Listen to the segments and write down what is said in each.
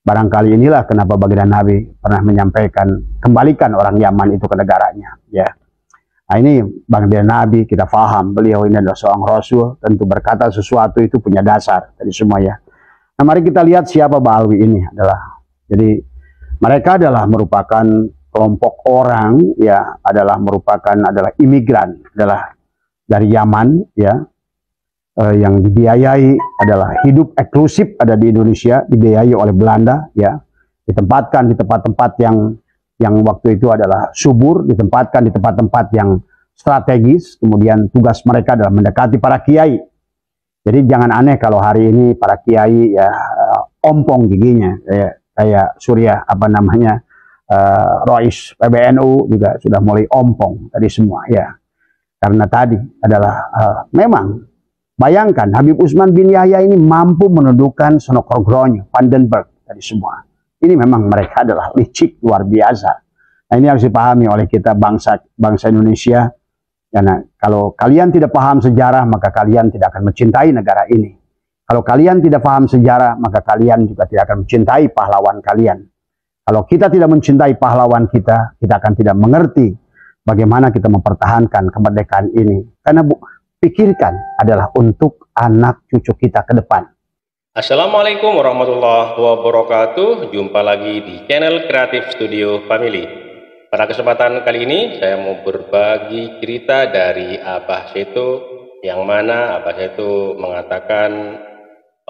Barangkali inilah kenapa baginda Nabi pernah menyampaikan, kembalikan orang Yaman itu ke negaranya. Ya, nah ini baginda Nabi, kita faham beliau ini adalah seorang Rasul, tentu berkata sesuatu itu punya dasar dari semua ya. Nah, mari kita lihat siapa Ba'alwi ini adalah. Jadi mereka adalah merupakan kelompok orang ya, adalah imigran, adalah dari Yaman ya, yang dibiayai, adalah hidup eksklusif ada di Indonesia, dibiayai oleh Belanda ya, ditempatkan di tempat-tempat yang waktu itu adalah subur, ditempatkan di tempat-tempat yang strategis. Kemudian tugas mereka adalah mendekati para kiai. Jadi jangan aneh kalau hari ini para kiai ya ompong giginya kayak Surya Rois PBNU juga sudah mulai ompong tadi semua ya, karena tadi adalah memang bayangkan Habib Utsman bin Yahya ini mampu menundukkan Sonokrogonyo, Vandenberg tadi semua. Ini memang mereka adalah licik luar biasa. Nah, ini harus dipahami oleh kita bangsa Indonesia. Karena kalau kalian tidak paham sejarah, maka kalian tidak akan mencintai negara ini. Kalau kalian tidak paham sejarah, maka kalian juga tidak akan mencintai pahlawan kalian. Kalau kita tidak mencintai pahlawan kita akan tidak mengerti bagaimana kita mempertahankan kemerdekaan ini. Karena pikirkan adalah untuk anak cucu kita ke depan. Assalamualaikum warahmatullahi wabarakatuh. Jumpa lagi di channel Kreatif Studio Family. Pada kesempatan kali ini saya mau berbagi cerita dari Abah Seto, yang mana Abah Seto mengatakan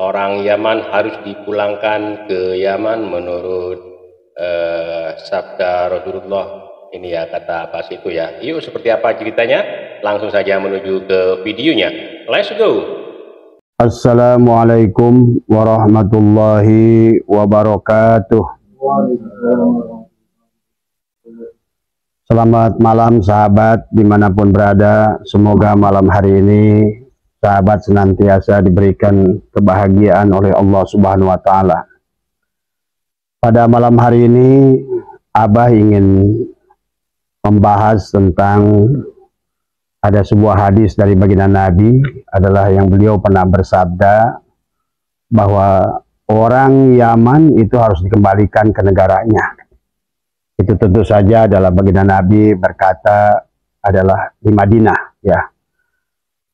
orang Yaman harus dipulangkan ke Yaman menurut sabda Rasulullah. Ini ya kata Abah Seto ya. Yuk, seperti apa ceritanya? Langsung saja menuju ke videonya. Let's go. Assalamualaikum warahmatullahi wabarakatuh. Selamat malam sahabat dimanapun berada. Semoga malam hari ini sahabat senantiasa diberikan kebahagiaan oleh Allah Subhanahu wa Ta'ala. Pada malam hari ini Abah ingin membahas tentang ada sebuah hadis dari baginda Nabi, adalah yang beliau pernah bersabda bahwa orang Yaman itu harus dikembalikan ke negaranya. Itu tentu saja adalah baginda Nabi berkata adalah di Madinah ya.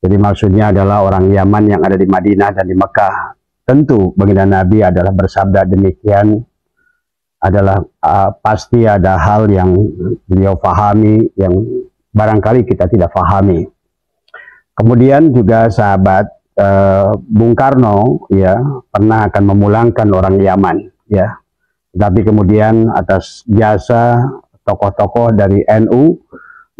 Jadi maksudnya adalah orang Yaman yang ada di Madinah dan di Mekah. Tentu baginda Nabi adalah bersabda demikian, adalah pasti ada hal yang beliau pahami yang barangkali kita tidak pahami. Kemudian juga sahabat Bung Karno ya pernah akan memulangkan orang Yaman ya, tapi kemudian atas jasa tokoh-tokoh dari NU,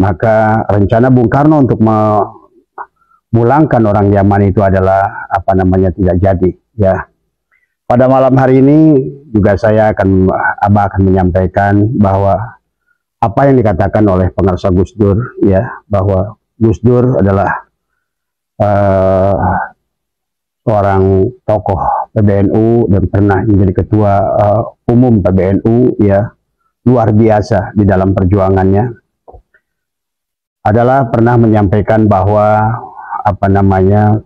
maka rencana Bung Karno untuk memulangkan orang Yaman itu adalah tidak jadi ya. Pada malam hari ini juga Abah akan menyampaikan bahwa apa yang dikatakan oleh pengarsa Gus Dur ya, bahwa Gus Dur adalah seorang tokoh PBNU dan pernah menjadi ketua umum PBNU ya, luar biasa di dalam perjuangannya. Adalah pernah menyampaikan bahwa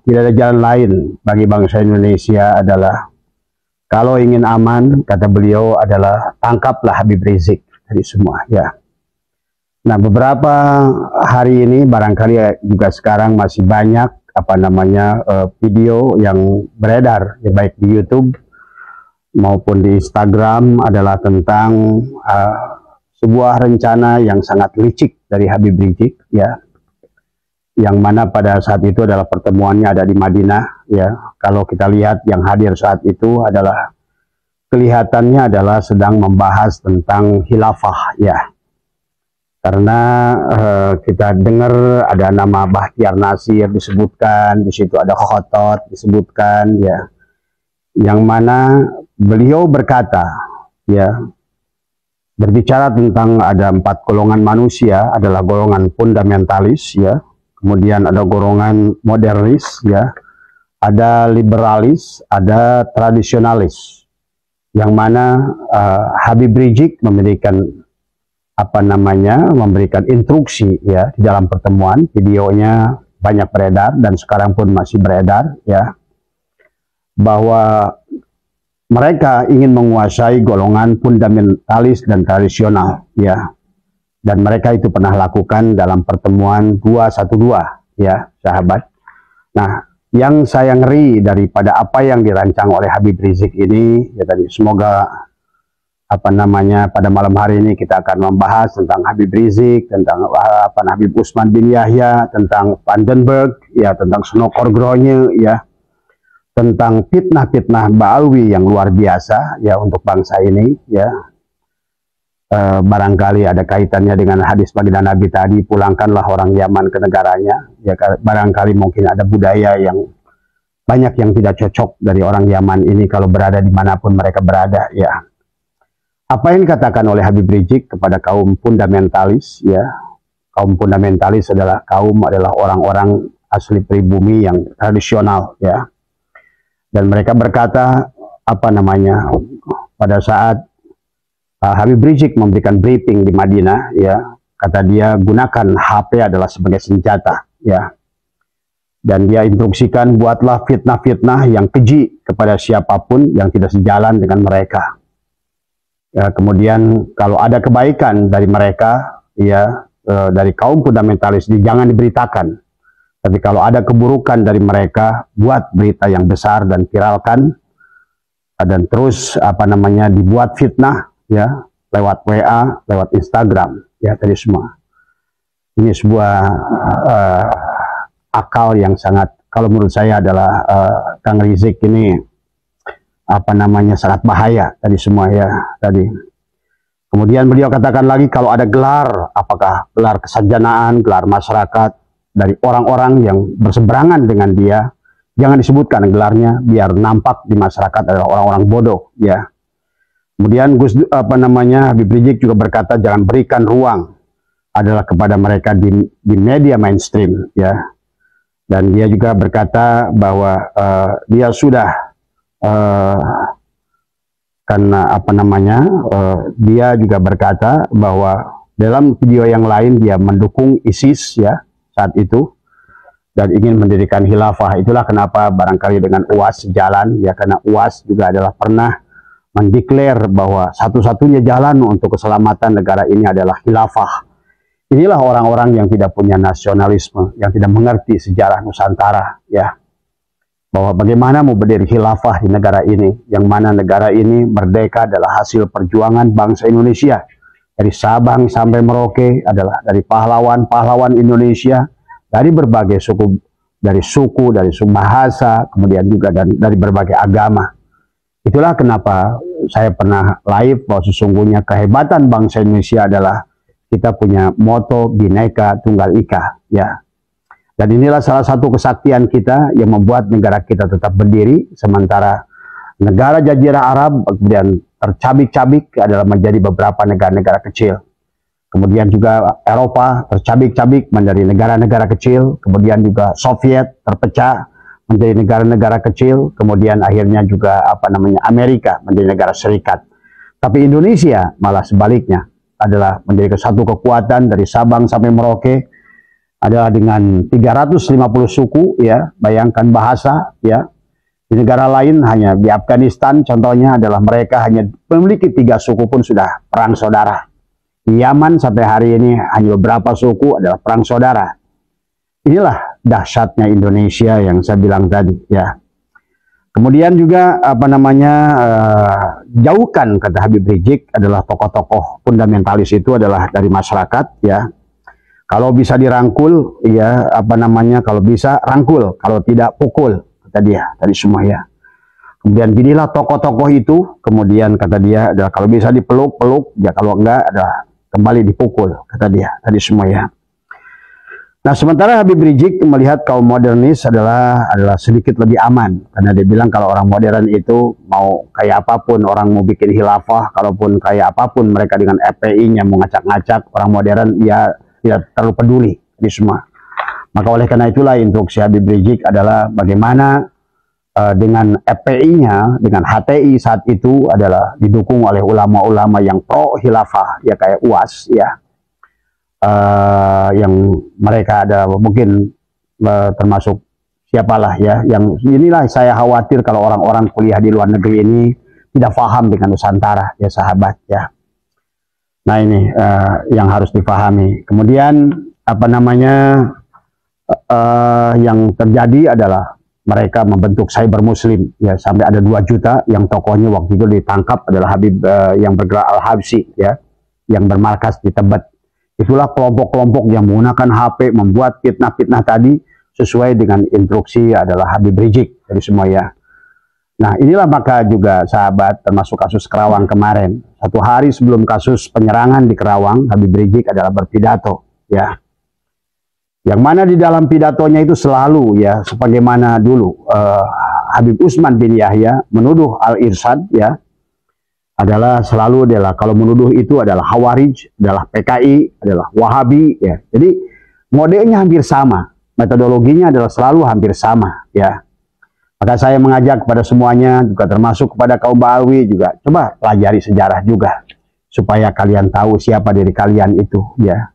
tidak ada jalan lain bagi bangsa Indonesia adalah kalau ingin aman, kata beliau adalah tangkaplah Habib Rizik dari semua ya. Nah, beberapa hari ini barangkali juga sekarang masih banyak video yang beredar ya, baik di YouTube maupun di Instagram, adalah tentang sebuah rencana yang sangat licik dari Habib Rizik ya, yang mana pada saat itu adalah pertemuannya ada di Madinah ya. Kalau kita lihat yang hadir saat itu adalah kelihatannya adalah sedang membahas tentang khilafah ya. Karena kita dengar ada nama Bahtiar Nasir disebutkan, di situ ada Khotot disebutkan ya, yang mana beliau berkata ya, berbicara tentang ada 4 golongan manusia, adalah golongan fundamentalis ya, kemudian ada golongan modernis ya, ada liberalis, ada tradisionalis, yang mana Habib Rizik memberikan memberikan instruksi ya di dalam pertemuan. Videonya banyak beredar dan sekarang pun masih beredar ya, bahwa mereka ingin menguasai golongan fundamentalis dan tradisional, ya. Dan mereka itu pernah lakukan dalam pertemuan 212, ya, sahabat. Nah, yang saya ngeri daripada apa yang dirancang oleh Habib Rizik ini, ya tadi, semoga pada malam hari ini kita akan membahas tentang Habib Rizik, tentang Habib Usman bin Yahya, tentang Vandenberg, ya, tentang Snokorgronya, ya, tentang fitnah-fitnah Ba'alwi yang luar biasa, ya, untuk bangsa ini, ya. Barangkali ada kaitannya dengan hadis baginda Nabi tadi, pulangkanlah orang Yaman ke negaranya, ya, barangkali mungkin ada budaya yang banyak yang tidak cocok dari orang Yaman ini kalau berada dimanapun mereka berada, ya. Apa yang dikatakan oleh Habib Rizik kepada kaum fundamentalis, ya, kaum fundamentalis adalah orang-orang asli pribumi yang tradisional, ya, dan mereka berkata pada saat Habib Rizik memberikan briefing di Madinah, ya, kata dia gunakan HP adalah sebagai senjata, ya, dan dia instruksikan buatlah fitnah-fitnah yang keji kepada siapapun yang tidak sejalan dengan mereka. Ya, kemudian kalau ada kebaikan dari mereka, ya, dari kaum fundamentalis, jangan diberitakan. Tapi kalau ada keburukan dari mereka, buat berita yang besar dan viralkan, dan terus dibuat fitnah, ya, lewat WA, lewat Instagram, ya, tadi semua. Ini sebuah akal yang sangat, kalau menurut saya adalah Kang Rizik ini sangat bahaya tadi semua, ya, tadi. Kemudian beliau katakan lagi kalau ada gelar, apakah gelar kesarjanaan, gelar masyarakat dari orang-orang yang berseberangan dengan dia, jangan disebutkan gelarnya biar nampak di masyarakat adalah orang-orang bodoh, ya. Kemudian Habib Rizik juga berkata jangan berikan ruang adalah kepada mereka di media mainstream, ya. Dan dia juga berkata bahwa dia sudah dia juga berkata bahwa dalam video yang lain dia mendukung ISIS, ya, saat itu, dan ingin mendirikan khilafah. Itulah kenapa barangkali dengan UAS sejalan, ya, karena UAS juga adalah pernah mendeklar bahwa satu-satunya jalan untuk keselamatan negara ini adalah khilafah. Inilah orang-orang yang tidak punya nasionalisme, yang tidak mengerti sejarah Nusantara, ya, bahwa bagaimana mau berdiri khilafah di negara ini, yang mana negara ini merdeka adalah hasil perjuangan bangsa Indonesia. Dari Sabang sampai Merauke adalah dari pahlawan-pahlawan Indonesia, dari berbagai suku, dari bahasa, kemudian juga dari berbagai agama. Itulah kenapa saya pernah live bahwa sesungguhnya kehebatan bangsa Indonesia adalah kita punya moto Bhinneka Tunggal Ika, ya. Dan inilah salah satu kesaktian kita yang membuat negara kita tetap berdiri, sementara negara Jazirah Arab kemudian tercabik-cabik adalah menjadi beberapa negara-negara kecil. Kemudian juga Eropa tercabik-cabik menjadi negara-negara kecil, kemudian juga Soviet terpecah menjadi negara-negara kecil, kemudian akhirnya juga Amerika menjadi negara serikat. Tapi Indonesia malah sebaliknya adalah menjadi satu kekuatan dari Sabang sampai Merauke, adalah dengan 350 suku, ya, bayangkan bahasa, ya. Di negara lain hanya di Afghanistan contohnya adalah mereka hanya memiliki 3 suku pun sudah perang saudara. Di Yaman sampai hari ini hanya beberapa suku adalah perang saudara. Inilah dahsyatnya Indonesia yang saya bilang tadi, ya. Kemudian juga jauhkan, kata Habib Rizik, adalah tokoh-tokoh fundamentalis itu adalah dari masyarakat, ya. Kalau bisa dirangkul, ya, kalau bisa rangkul, kalau tidak pukul, kata dia tadi semua, ya. Kemudian pilihlah tokoh-tokoh itu, kemudian kata dia adalah kalau bisa dipeluk-peluk, ya, kalau enggak adalah kembali dipukul, kata dia tadi semua, ya. Nah, sementara Habib Rizik melihat kaum modernis adalah sedikit lebih aman, karena dia bilang kalau orang modern itu mau kayak apapun, orang mau bikin khilafah, kalaupun kayak apapun mereka dengan FPI-nya mau ngacak-ngacak, orang modern ya tidak terlalu peduli di semua. Maka oleh karena itulah instruksi Habib Rizik adalah bagaimana dengan FPI-nya, dengan HTI saat itu adalah didukung oleh ulama-ulama yang pro khilafah, ya, kayak UAS, ya. Yang mereka ada mungkin termasuk siapalah, ya, yang inilah saya khawatir kalau orang-orang kuliah di luar negeri ini tidak paham dengan Nusantara ya sahabat ya. Nah ini yang harus dipahami. Kemudian apa namanya yang terjadi adalah mereka membentuk cyber muslim ya, sampai ada 2 juta yang tokohnya waktu itu ditangkap adalah Habib yang bergerak Al-Habsyi ya, yang bermarkas di Tebet. Itulah kelompok-kelompok yang menggunakan HP membuat fitnah-fitnah tadi sesuai dengan instruksi adalah Habib Rizik dari semua ya. Nah inilah maka juga sahabat, termasuk kasus Kerawang kemarin, 1 hari sebelum kasus penyerangan di Kerawang, Habib Rizik adalah berpidato ya, yang mana di dalam pidatonya itu selalu ya, sebagaimana dulu Habib Utsman bin Yahya menuduh Al-Irsyad ya, adalah selalu adalah kalau menuduh itu adalah Khawarij, adalah PKI, adalah Wahabi ya. Jadi modenya hampir sama, metodologinya adalah selalu hampir sama ya. Maka saya mengajak kepada semuanya, juga termasuk kepada kaum Ba'alwi juga, coba pelajari sejarah juga, supaya kalian tahu siapa diri kalian itu ya.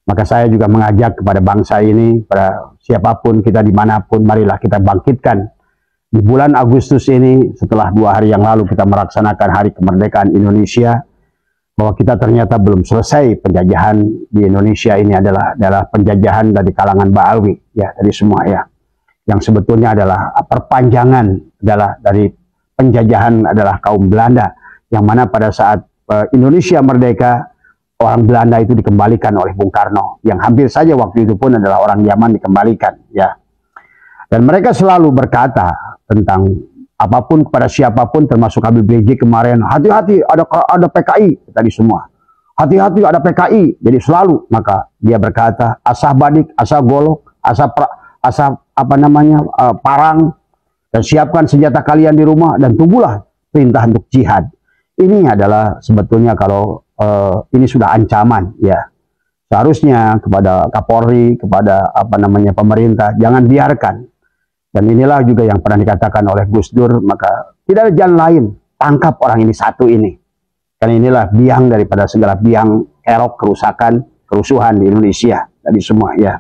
Maka saya juga mengajak kepada bangsa ini, pada siapapun kita dimanapun, marilah kita bangkitkan di bulan Agustus ini, setelah 2 hari yang lalu kita melaksanakan Hari Kemerdekaan Indonesia, bahwa kita ternyata belum selesai penjajahan di Indonesia ini adalah penjajahan dari kalangan Ba'alwi ya, dari semua ya. Yang sebetulnya adalah perpanjangan adalah dari penjajahan adalah kaum Belanda, yang mana pada saat Indonesia merdeka, orang Belanda itu dikembalikan oleh Bung Karno, yang hampir saja waktu itu pun adalah orang Yaman dikembalikan ya. Dan mereka selalu berkata tentang apapun kepada siapapun, termasuk Habib Rizik kemarin, hati-hati ada PKI tadi semua, hati-hati ada PKI. Jadi selalu maka dia berkata asah badik, asah golok, asah parang, dan siapkan senjata kalian di rumah dan tunggulah perintah untuk jihad. Ini adalah sebetulnya kalau ini sudah ancaman ya, seharusnya kepada Kapolri, kepada pemerintah, jangan biarkan. Dan inilah juga yang pernah dikatakan oleh Gus Dur, maka tidak ada jalan lain, tangkap orang ini satu ini, karena inilah biang daripada segala biang kerok, kerusakan, kerusuhan di Indonesia tadi semua ya.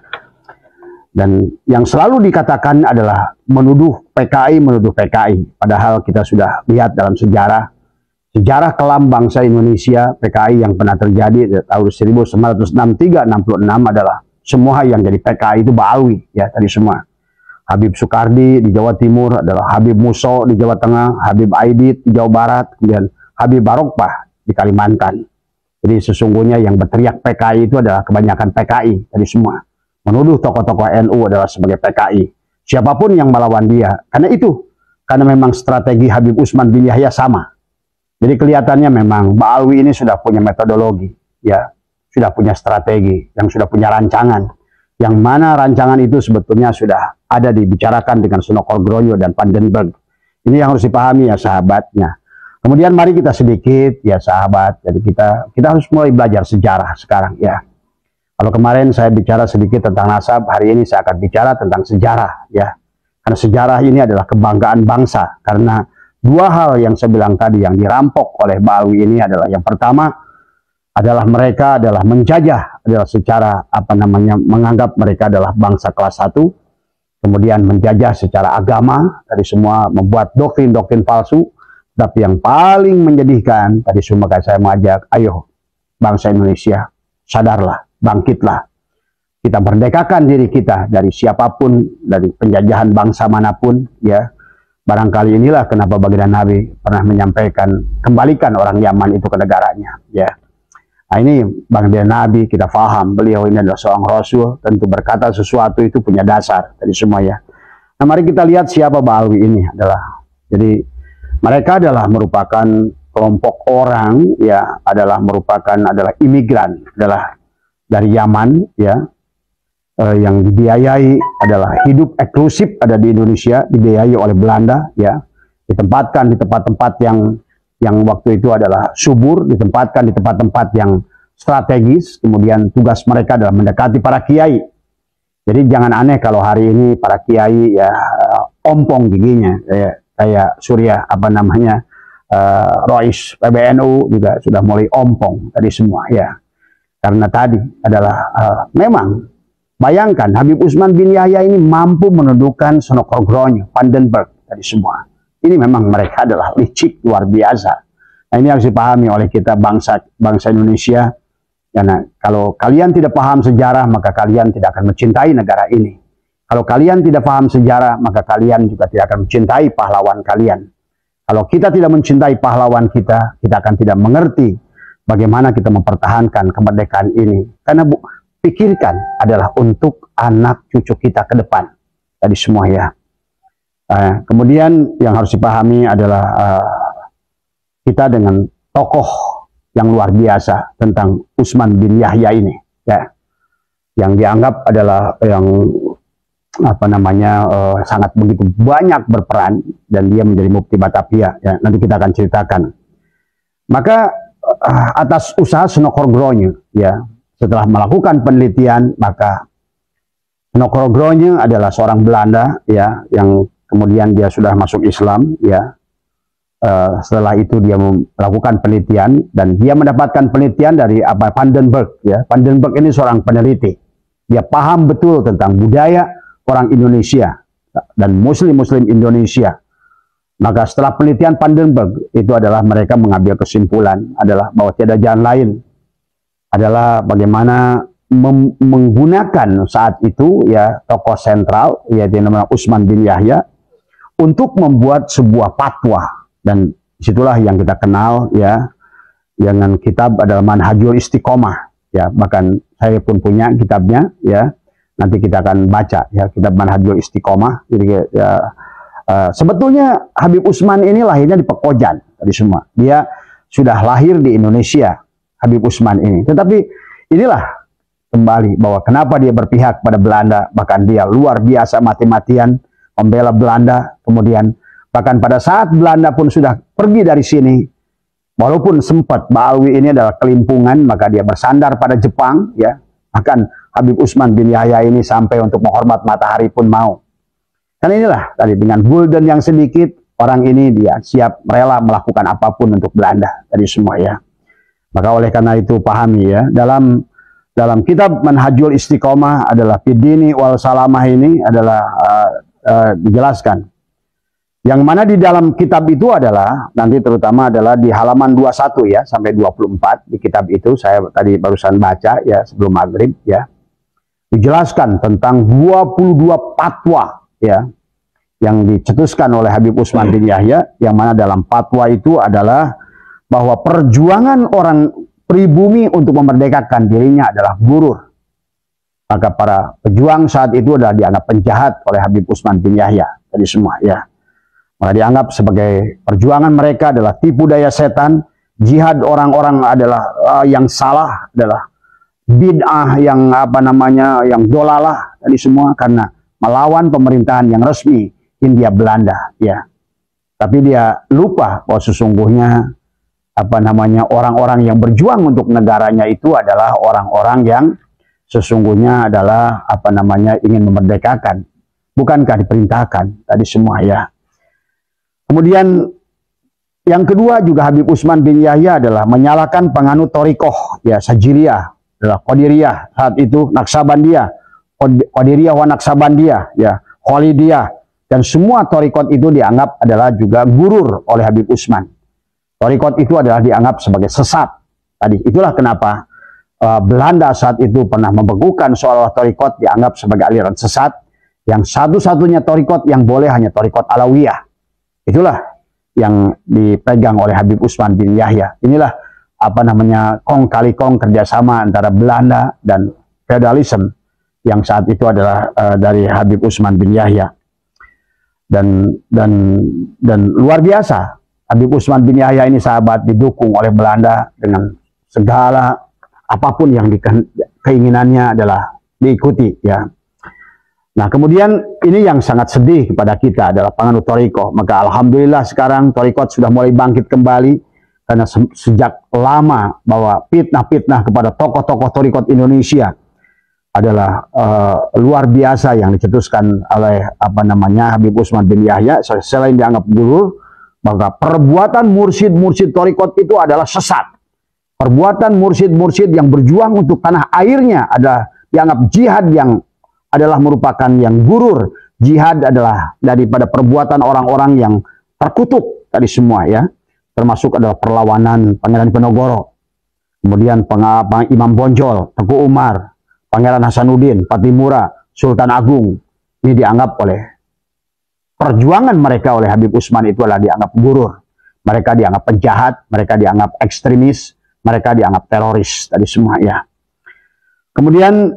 Dan yang selalu dikatakan adalah menuduh PKI, padahal kita sudah lihat dalam sejarah kelam bangsa Indonesia, PKI yang pernah terjadi tahun 1963-66 adalah semua yang jadi PKI itu Ba'alwi ya, tadi semua. Habib Sukardi di Jawa Timur adalah Habib Muso di Jawa Tengah, Habib Aidit di Jawa Barat, kemudian Habib Barokbah di Kalimantan. Jadi sesungguhnya yang berteriak PKI itu adalah kebanyakan PKI tadi semua. Menuduh tokoh-tokoh NU adalah sebagai PKI. Siapapun yang melawan dia. Karena memang strategi Habib Utsman bin Yahya sama. Jadi kelihatannya memang Ba'alwi ini sudah punya metodologi. Ya, sudah punya strategi. Yang sudah punya rancangan. Yang mana rancangan itu sebetulnya sudah ada dibicarakan dengan Sonokorgroyo dan Vandenberg. Ini yang harus dipahami ya sahabatnya. Kemudian mari kita sedikit ya sahabat. Jadi kita harus mulai belajar sejarah sekarang ya. Kalau kemarin saya bicara sedikit tentang nasab, hari ini saya akan bicara tentang sejarah ya. Karena sejarah ini adalah kebanggaan bangsa. Karena 2 hal yang saya bilang tadi yang dirampok oleh Ba'alwi ini adalah, yang pertama adalah mereka adalah menjajah, adalah secara menganggap mereka adalah bangsa kelas 1. Kemudian menjajah secara agama, tadi semua membuat doktrin-doktrin palsu. Tapi yang paling menyedihkan, tadi semua saya mengajak, ayo bangsa Indonesia, sadarlah, bangkitlah. Kita merdekakan diri kita dari siapapun, dari penjajahan bangsa manapun ya. Barangkali inilah kenapa baginda Nabi pernah menyampaikan, kembalikan orang Yaman itu ke negaranya ya. Nah ini baginda Nabi, kita paham beliau ini adalah seorang Rasul, tentu berkata sesuatu itu punya dasar dari semua ya. Nah mari kita lihat siapa Ba'alwi ini adalah. Jadi mereka adalah merupakan kelompok orang ya, adalah imigran, adalah dari Yaman ya, yang dibiayai adalah hidup eksklusif ada di Indonesia, dibiayai oleh Belanda ya, ditempatkan di tempat-tempat yang waktu itu adalah subur, ditempatkan di tempat-tempat yang strategis. Kemudian tugas mereka adalah mendekati para kiai. Jadi jangan aneh kalau hari ini para kiai ya ompong giginya kayak Surya Rois PBNU juga sudah mulai ompong tadi semua ya. Karena tadi adalah memang bayangkan Habib Utsman bin Yahya ini mampu menundukkan Sonokorgroyo, Vandenberg tadi semua. Ini memang mereka adalah licik luar biasa. Nah, ini harus dipahami oleh kita bangsa Indonesia. Karena kalau kalian tidak paham sejarah, maka kalian tidak akan mencintai negara ini. Kalau kalian tidak paham sejarah, maka kalian juga tidak akan mencintai pahlawan kalian. Kalau kita tidak mencintai pahlawan kita akan tidak mengerti bagaimana kita mempertahankan kemerdekaan ini. Karena pikirkan adalah untuk anak cucu kita ke depan. Tadi semua ya. Kemudian yang harus dipahami adalah kita dengan tokoh yang luar biasa tentang Utsman bin Yahya ini, ya, yang dianggap adalah yang sangat begitu banyak berperan dan dia menjadi mufti Batavia. Ya, nanti kita akan ceritakan. Maka atas usaha Snoeckroegronje, ya, setelah melakukan penelitian, maka Snoeckroegronje adalah seorang Belanda, ya, yang kemudian dia sudah masuk Islam, ya. Setelah itu dia melakukan penelitian dan dia mendapatkan penelitian dari Van den Bergh, ya. Van den Bergh ini seorang peneliti. Dia paham betul tentang budaya orang Indonesia dan muslim Indonesia. Maka setelah penelitian Van den Bergh itu adalah mereka mengambil kesimpulan adalah bahwa tiada jalan lain adalah bagaimana menggunakan saat itu, ya, tokoh sentral yaitu namanya Utsman bin Yahya untuk membuat sebuah fatwa. Dan disitulah yang kita kenal, ya, dengan kitab adalah Manhajul Istiqomah, ya, bahkan saya pun punya kitabnya, ya, nanti kita akan baca, ya, kitab Manhajul Istiqomah. Jadi ya, sebetulnya Habib Utsman ini lahirnya di Pekojan tadi semua, dia sudah lahir di Indonesia, Habib Utsman ini, tetapi inilah kembali bahwa kenapa dia berpihak pada Belanda, bahkan dia luar biasa mati-matian membela Belanda. Kemudian bahkan pada saat Belanda pun sudah pergi dari sini, walaupun sempat Baalwi ini adalah kelimpungan, maka dia bersandar pada Jepang, ya. Bahkan Habib Utsman bin Yahya ini sampai untuk menghormat matahari pun mau. Karena inilah tadi dengan gulden yang sedikit, orang ini dia siap rela melakukan apapun untuk Belanda tadi semua, ya. Maka oleh karena itu pahami, ya, dalam kitab Manhajul Istiqomah adalah Fidini wal Salamah ini adalah dijelaskan. Yang mana di dalam kitab itu adalah nanti terutama adalah di halaman 21, ya, sampai 24 di kitab itu saya tadi barusan baca, ya, sebelum maghrib, ya. Dijelaskan tentang 22 fatwa, ya, yang dicetuskan oleh Habib Utsman bin Yahya, yang mana dalam fatwa itu adalah bahwa perjuangan orang pribumi untuk memerdekakan dirinya adalah gurur. Maka para pejuang saat itu adalah dianggap penjahat oleh Habib Utsman bin Yahya tadi semua, ya. Maka dianggap sebagai perjuangan mereka adalah tipu daya setan, jihad orang-orang adalah yang salah, adalah bid'ah yang yang dolalah tadi semua karena melawan pemerintahan yang resmi Hindia Belanda, ya. Tapi dia lupa bahwa sesungguhnya orang-orang yang berjuang untuk negaranya itu adalah orang-orang yang sesungguhnya adalah ingin memerdekakan, bukankah diperintahkan tadi semua, ya. Kemudian yang kedua juga Habib Utsman bin Yahya adalah menyalahkan penganut Thorikoh, ya, Sajiliyah, adalah Qadiriyah saat itu, Naksabandiyah, Qadiriyah wa Naksabandiyah, ya, Khalidiyah, dan semua Thorikot itu dianggap adalah juga gurur oleh Habib Utsman. Thorikot itu adalah dianggap sebagai sesat. Tadi itulah kenapa Belanda saat itu pernah membekukan seolah Thorikot dianggap sebagai aliran sesat, yang satu-satunya Thorikot yang boleh hanya Thorikot Alawiyah. Itulah yang dipegang oleh Habib Utsman bin Yahya. Inilah kong kali kong kerjasama antara Belanda dan feudalisme yang saat itu adalah dari Habib Utsman bin Yahya. Dan luar biasa Habib Utsman bin Yahya ini sahabat didukung oleh Belanda dengan segala apapun yang keinginannya adalah diikuti, ya. Nah, kemudian ini yang sangat sedih kepada kita adalah penganut Thorikoh. Maka alhamdulillah sekarang Thorikoh sudah mulai bangkit kembali karena sejak lama bahwa fitnah-fitnah kepada tokoh-tokoh Thorikoh Indonesia adalah luar biasa yang dicetuskan oleh Habib Utsman bin Yahya. Selain dianggap gurur, maka perbuatan mursyid-mursyid Thorikoh itu adalah sesat. Perbuatan mursyid-mursyid yang berjuang untuk tanah airnya adalah dianggap jihad yang adalah merupakan yang gurur. Jihad adalah daripada perbuatan orang-orang yang terkutuk tadi semua ya, termasuk adalah perlawanan Pangeran Diponegoro, kemudian Imam Bonjol, Teguh Umar, Pangeran Hasanuddin, Pattimura, Sultan Agung. Ini dianggap oleh perjuangan mereka oleh Habib Usman itu adalah dianggap gurur, mereka dianggap penjahat, mereka dianggap ekstremis, mereka dianggap teroris tadi semua ya. Kemudian,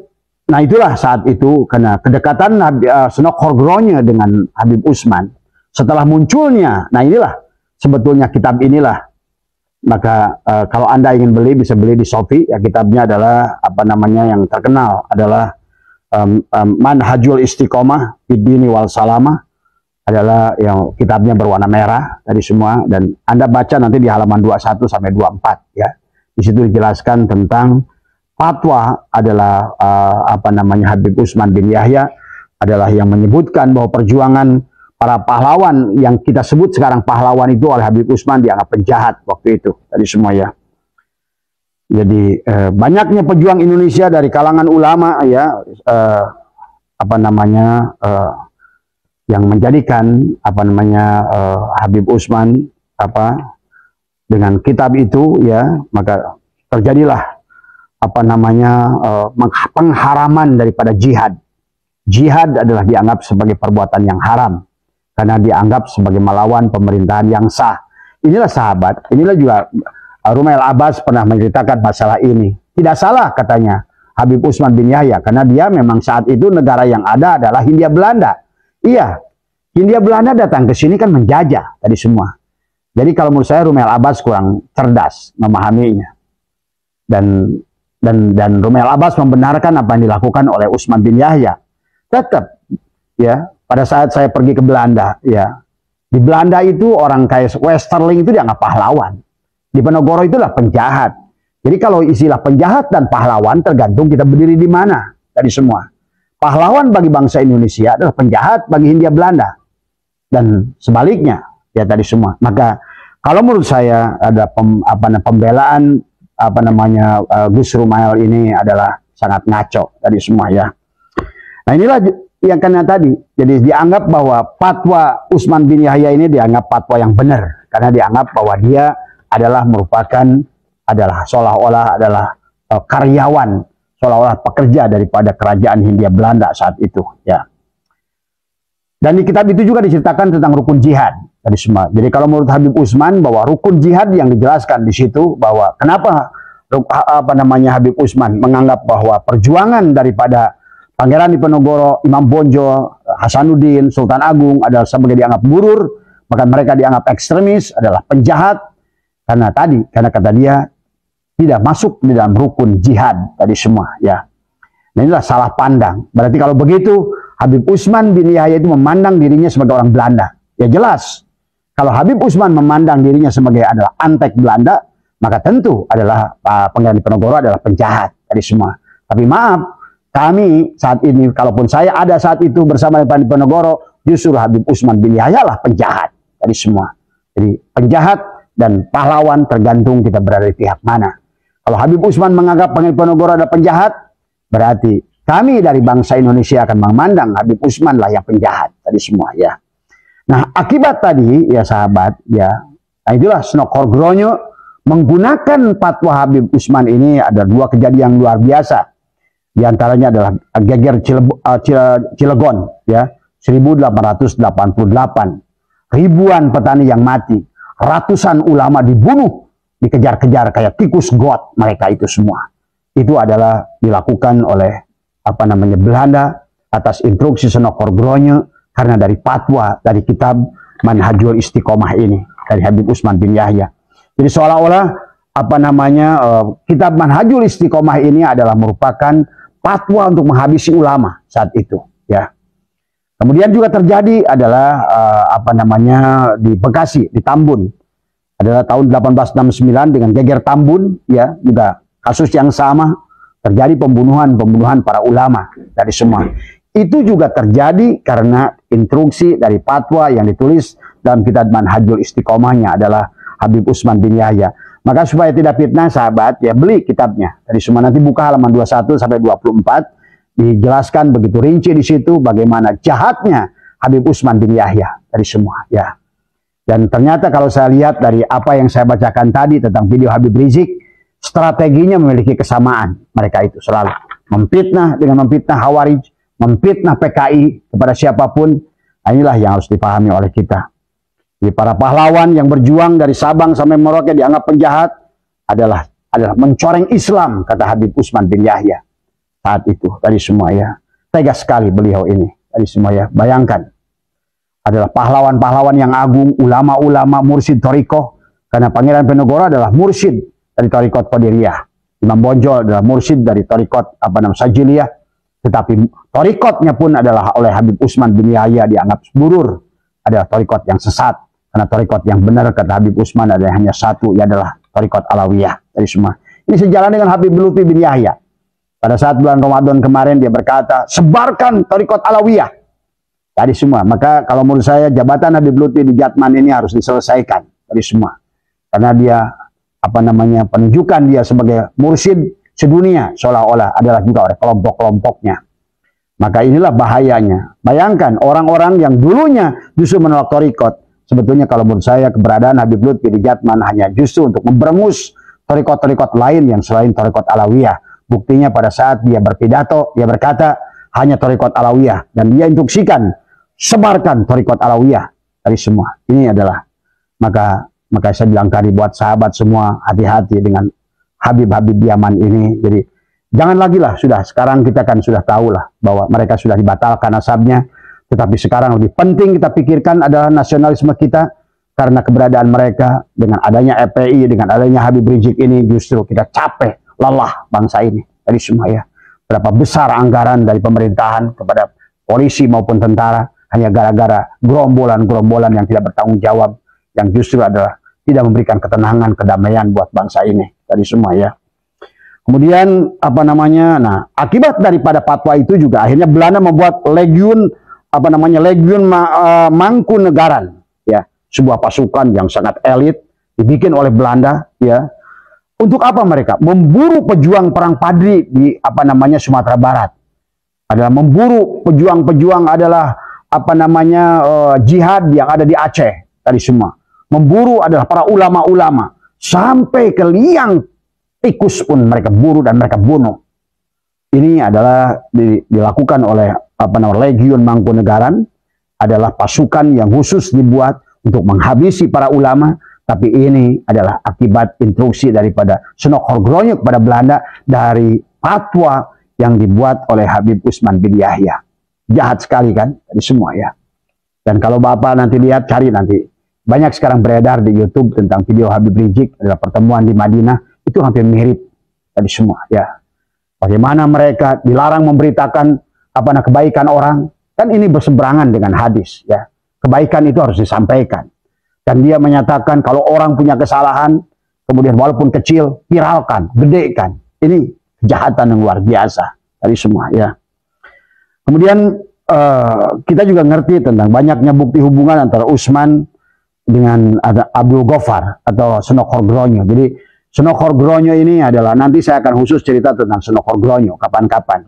nah itulah saat itu karena kedekatan Senok Horgronya dengan Habib Usman, setelah munculnya, nah inilah sebetulnya kitab inilah. Maka kalau Anda ingin beli bisa beli di Shopee ya, kitabnya adalah apa namanya yang terkenal adalah Manhajul Istiqomah Fiddini wal Salamah, adalah yang kitabnya berwarna merah tadi semua, dan Anda baca nanti di halaman 21 sampai 24 ya. Di situ dijelaskan tentang fatwa adalah apa namanya Habib Usman bin Yahya adalah yang menyebutkan bahwa perjuangan para pahlawan yang kita sebut sekarang pahlawan itu oleh Habib Usman dianggap penjahat waktu itu tadi semua ya. Jadi banyaknya pejuang Indonesia dari kalangan ulama ya apa namanya yang menjadikan apa namanya Habib Usman apa dengan kitab itu ya, maka terjadilah apa namanya pengharaman daripada jihad. Jihad adalah dianggap sebagai perbuatan yang haram karena dianggap sebagai melawan pemerintahan yang sah. Inilah sahabat, inilah juga Rumail Abbas pernah menceritakan masalah ini. Tidak salah katanya Habib Usman bin Yahya, karena dia memang saat itu negara yang ada adalah Hindia Belanda. Iya, Hindia Belanda datang ke sini kan menjajah tadi semua. Jadi kalau menurut saya Rumail Abbas kurang cerdas memahaminya. Dan Rumail Abbas membenarkan apa yang dilakukan oleh Usman bin Yahya. Tetap ya, pada saat saya pergi ke Belanda ya, di Belanda itu orang kayak Westerling itu dianggap pahlawan. Diponegoro itulah penjahat. Jadi kalau istilah penjahat dan pahlawan tergantung kita berdiri di mana tadi semua. Pahlawan bagi bangsa Indonesia adalah penjahat bagi Hindia Belanda dan sebaliknya ya tadi semua. Maka kalau menurut saya ada pembelaan apa namanya Gus Rumail ini adalah sangat ngaco tadi semua ya. Nah inilah yang karena tadi jadi dianggap bahwa fatwa Usman bin Yahya ini dianggap fatwa yang benar karena dianggap bahwa dia adalah merupakan adalah seolah-olah adalah karyawan, seolah-olah pekerja daripada kerajaan Hindia Belanda saat itu ya. Dan di kitab itu juga diceritakan tentang rukun jihad tadi semua. Jadi kalau menurut Habib Usman bahwa rukun jihad yang dijelaskan di situ bahwa kenapa apa namanya Habib Usman menganggap bahwa perjuangan daripada Pangeran Diponegoro, Imam Bonjol, Hasanuddin, Sultan Agung adalah sebagai dianggap gurur, maka mereka dianggap ekstremis, adalah penjahat. Karena kata dia tidak masuk di dalam rukun jihad tadi semua ya. Nah inilah salah pandang. Berarti kalau begitu Habib Usman bin Yahya itu memandang dirinya sebagai orang Belanda. Ya jelas. Kalau Habib Usman memandang dirinya sebagai adalah antek Belanda, maka tentu adalah Pangeran Diponegoro adalah penjahat tadi semua. Tapi maaf, kami saat ini, kalaupun saya ada saat itu bersama dengan Diponegoro, justru Habib Usman bin Yahya lah penjahat tadi semua. Jadi penjahat dan pahlawan tergantung kita berada di pihak mana. Kalau Habib Usman menganggap Pangeran Diponegoro adalah penjahat, berarti kami dari bangsa Indonesia akan memandang Habib Usman lah yang penjahat tadi semua ya. Nah akibat tadi ya sahabat ya, nah itulah Senok Horgronya menggunakan fatwa Habib Usman ini ada dua kejadian luar biasa. Di antaranya adalah geger Cilegon ya 1888, ribuan petani yang mati. Ratusan ulama dibunuh, dikejar-kejar kayak tikus got mereka itu semua. Itu adalah dilakukan oleh apa namanya Belanda atas instruksi Senok Horgronya karena dari fatwa dari kitab Manhajul Istiqomah ini dari Habib Usman bin Yahya. Jadi seolah-olah apa namanya kitab Manhajul Istiqomah ini adalah merupakan fatwa untuk menghabisi ulama saat itu ya. Kemudian juga terjadi adalah apa namanya di Bekasi, di Tambun. Adalah tahun 1869 dengan geger Tambun ya, juga kasus yang sama terjadi pembunuhan para ulama dari semua. Itu juga terjadi karena instruksi dari fatwa yang ditulis dalam kitab Manhajul Istiqomahnya adalah Habib Usman bin Yahya. Maka supaya tidak fitnah sahabat ya beli kitabnya. Dari semua nanti buka halaman 21 sampai 24. Dijelaskan begitu rinci di situ bagaimana jahatnya Habib Usman bin Yahya dari semua ya. Dan ternyata kalau saya lihat dari apa yang saya bacakan tadi tentang video Habib Rizik, strateginya memiliki kesamaan. Mereka itu selalu memfitnah dengan memfitnah Khawarij, memfitnah PKI kepada siapapun. Inilah yang harus dipahami oleh kita. Jadi para pahlawan yang berjuang dari Sabang sampai Merauke dianggap penjahat adalah mencoreng Islam, kata Habib Utsman bin Yahya saat itu. Tadi semua ya, tegas sekali beliau ini. Tadi semua ya, bayangkan. Adalah pahlawan-pahlawan yang agung, ulama-ulama, mursyid Thariqah. Karena Pangeran Penogoro adalah mursyid dari Thariqah Qadiriyah. Imam Bonjol adalah mursyid dari Thariqah Sajiliyah. Tetapi Thariqahnya pun adalah oleh Habib Utsman bin Yahya dianggap burur. Adalah Thariqah yang sesat. Karena Thariqah yang benar, kata Habib Utsman, ada hanya satu, ia adalah Thariqah Alawiyah. Dari semua. Ini sejalan dengan Habib Lutfi bin Yahya. Pada saat bulan Ramadan kemarin dia berkata, sebarkan Thariqah Alawiyah. Tadi semua. Maka kalau menurut saya jabatan Habib Lutfi di Jatman ini harus diselesaikan dari semua. Karena dia penunjukan dia sebagai mursyid sedunia seolah-olah adalah juga oleh kelompok-kelompoknya. Maka inilah bahayanya. Bayangkan orang-orang yang dulunya justru menolak thariqat. Sebetulnya kalau menurut saya keberadaan Habib Lutfi di Jatman hanya justru untuk memberangus thariqat-thariqat lain yang selain thariqat Alawiyah. Buktinya pada saat dia berpidato, dia berkata hanya thariqat Alawiyah. Dan dia instruksikan, sebarkan thariqat Alawiyah dari semua. Ini adalah, maka saya bilang tadi buat sahabat semua, hati-hati dengan Habib-Habib Yaman ini. Jadi jangan lagi lah, sudah sekarang kita kan sudah tahu lah bahwa mereka sudah dibatalkan nasabnya. Tetapi sekarang lebih penting kita pikirkan adalah nasionalisme kita, karena keberadaan mereka dengan adanya FPI, dengan adanya Habib Rizik ini justru kita capek, lelah bangsa ini dari semua ya. Berapa besar anggaran dari pemerintahan kepada polisi maupun tentara hanya gara-gara gerombolan-gerombolan yang tidak bertanggung jawab, yang justru adalah tidak memberikan ketenangan, kedamaian buat bangsa ini dari semua ya. Kemudian nah akibat daripada fatwa itu juga akhirnya Belanda membuat legiun Mangkunegaran ya, sebuah pasukan yang sangat elit dibikin oleh Belanda ya. Untuk apa mereka? Memburu pejuang perang Padri di Sumatera Barat. Adalah memburu pejuang-pejuang adalah jihad yang ada di Aceh tadi semua. Memburu adalah para ulama-ulama sampai ke liang tikus pun mereka buru dan mereka bunuh. Ini adalah dilakukan oleh Legiun Mangkunegaran, adalah pasukan yang khusus dibuat untuk menghabisi para ulama. Tapi ini adalah akibat instruksi daripada Senok Horgronyo kepada Belanda dari fatwa yang dibuat oleh Habib Utsman bin Yahya. Jahat sekali kan dari semua ya. Dan kalau Bapak nanti lihat, cari nanti. Banyak sekarang beredar di YouTube tentang video Habib Rizik adalah pertemuan di Madinah. Itu hampir mirip dari semua ya. Bagaimana mereka dilarang memberitakan kebaikan orang. Kan ini berseberangan dengan hadis ya. Kebaikan itu harus disampaikan. Dan dia menyatakan kalau orang punya kesalahan, kemudian walaupun kecil, viralkan, gedekan. Ini kejahatan yang luar biasa dari semua ya. Kemudian kita juga ngerti tentang banyaknya bukti hubungan antara Utsman dengan Abdul Ghaffar atau Senok Horgronyo. Jadi Senok Horgronyo ini adalah, nanti saya akan khusus cerita tentang Senok Horgronyo kapan-kapan.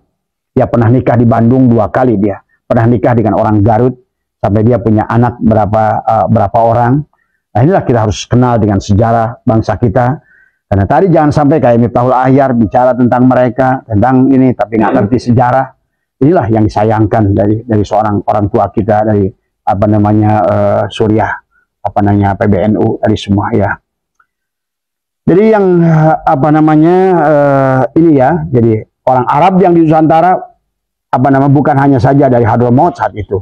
Dia pernah nikah di Bandung 2 kali, dia pernah nikah dengan orang Garut sampai dia punya anak berapa orang. Nah inilah kita harus kenal dengan sejarah bangsa kita. Karena tadi jangan sampai kayak Miftahul Ahyar bicara tentang mereka, tentang ini tapi nggak ngerti sejarah. Inilah yang disayangkan dari seorang orang tua kita, dari Suriah, PBNU dari semua ya. Jadi yang ini ya, jadi orang Arab yang di Nusantara bukan hanya saja dari Hadramaut saat itu,